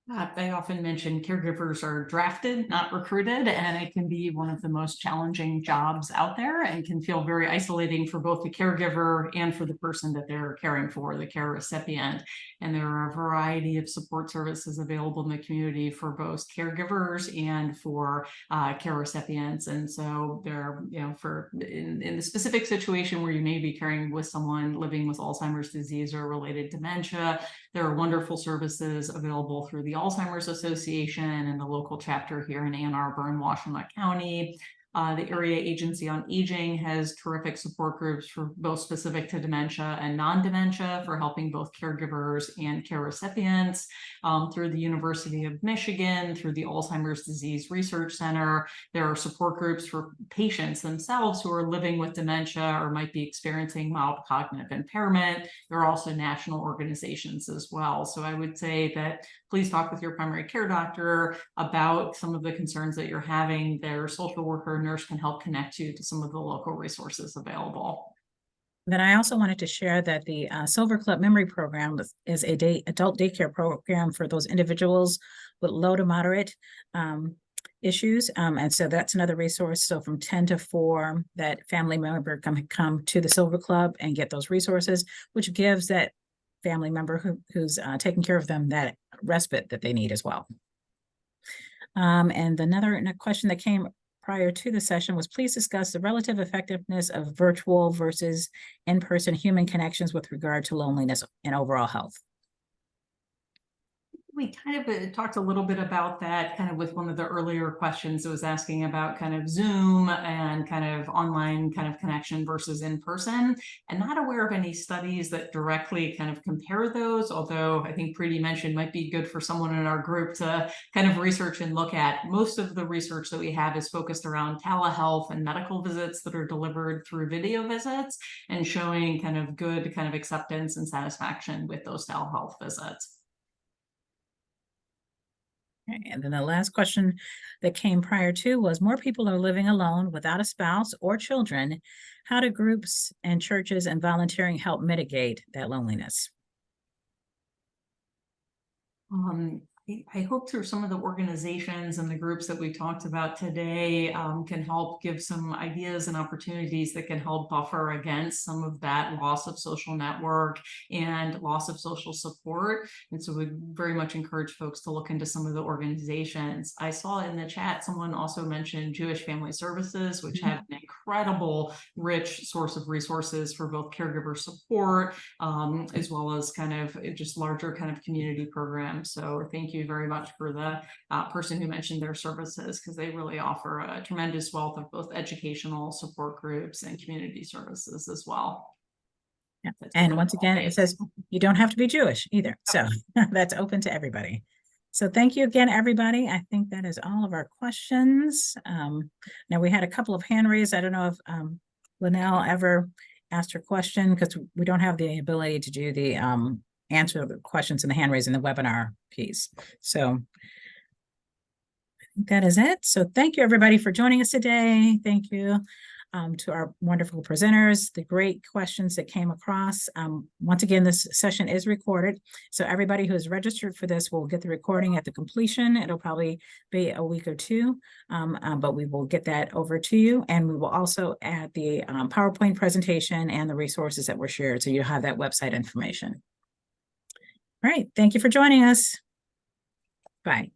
I often mention caregivers are drafted, not recruited, and it can be one of the most challenging jobs out there and can feel very isolating for both the caregiver and for the person that they're caring for, the care recipient. And there are a variety of support services available in the community for both caregivers and for care recipients. And so there, you know, in the specific situation where you may be caring with someone living with Alzheimer's disease or related dementia, there are wonderful services available through the Alzheimer's Association and the local chapter here in Ann Arbor and Washtenaw County. The Area Agency on Aging has terrific support groups for both specific to dementia and non-dementia for helping both caregivers and care recipients. Through the University of Michigan, through the Alzheimer's Disease Research Center, there are support groups for patients themselves who are living with dementia or might be experiencing mild cognitive impairment. There are also national organizations as well. So I would say that please talk with your primary care doctor about some of the concerns that you're having. Their social worker, nurse can help connect you to some of the local resources available. Then I also wanted to share that the Silver Club Memory Program is a adult daycare program for those individuals with low to moderate issues. And so that's another resource. So from 10 to 4, that family member can come to the Silver Club and get those resources, which gives that family member who's taking care of them that respite that they need as well. And another question that came prior to the session was please discuss the relative effectiveness of virtual versus in-person human connections with regard to loneliness and overall health. We kind of talked a little bit about that kind of with one of the earlier questions. It was asking about kind of Zoom and kind of online kind of connection versus in person, and not aware of any studies that directly kind of compare those, although I think Preeti mentioned might be good for someone in our group to kind of research and look at. Most of the research that we have is focused around telehealth and medical visits that are delivered through video visits and showing kind of good kind of acceptance and satisfaction with those telehealth visits. And then the last question that came prior to was more people are living alone without a spouse or children. How do groups and churches and volunteering help mitigate that loneliness? I hope through some of the organizations and the groups that we talked about today can help give some ideas and opportunities that can help buffer against some of that loss of social network and loss of social support. And so we very much encourage folks to look into some of the organizations. I saw in the chat someone also mentioned Jewish Family Services, which have an incredible rich source of resources for both caregiver support as well as kind of just larger kind of community programs. So thank you very much for the person who mentioned their services, because they really offer a tremendous wealth of both educational support groups and community services as well. Yeah. And once again, it says you don't have to be Jewish either. So that's open to everybody. So thank you again, everybody. I think that is all of our questions. Now we had a couple of hand raised. I don't know if Linnell ever asked her question, because we don't have the ability to do the answer the questions in the hand raise in the webinar piece. So I think that is it. So thank you, everybody, for joining us today. Thank you to our wonderful presenters, the great questions that came across. Once again, this session is recorded. So everybody who is registered for this will get the recording at the completion. It'll probably be a week or two, but we will get that over to you. And we will also add the PowerPoint presentation and the resources that were shared. So you have that website information. All right. Thank you for joining us. Bye.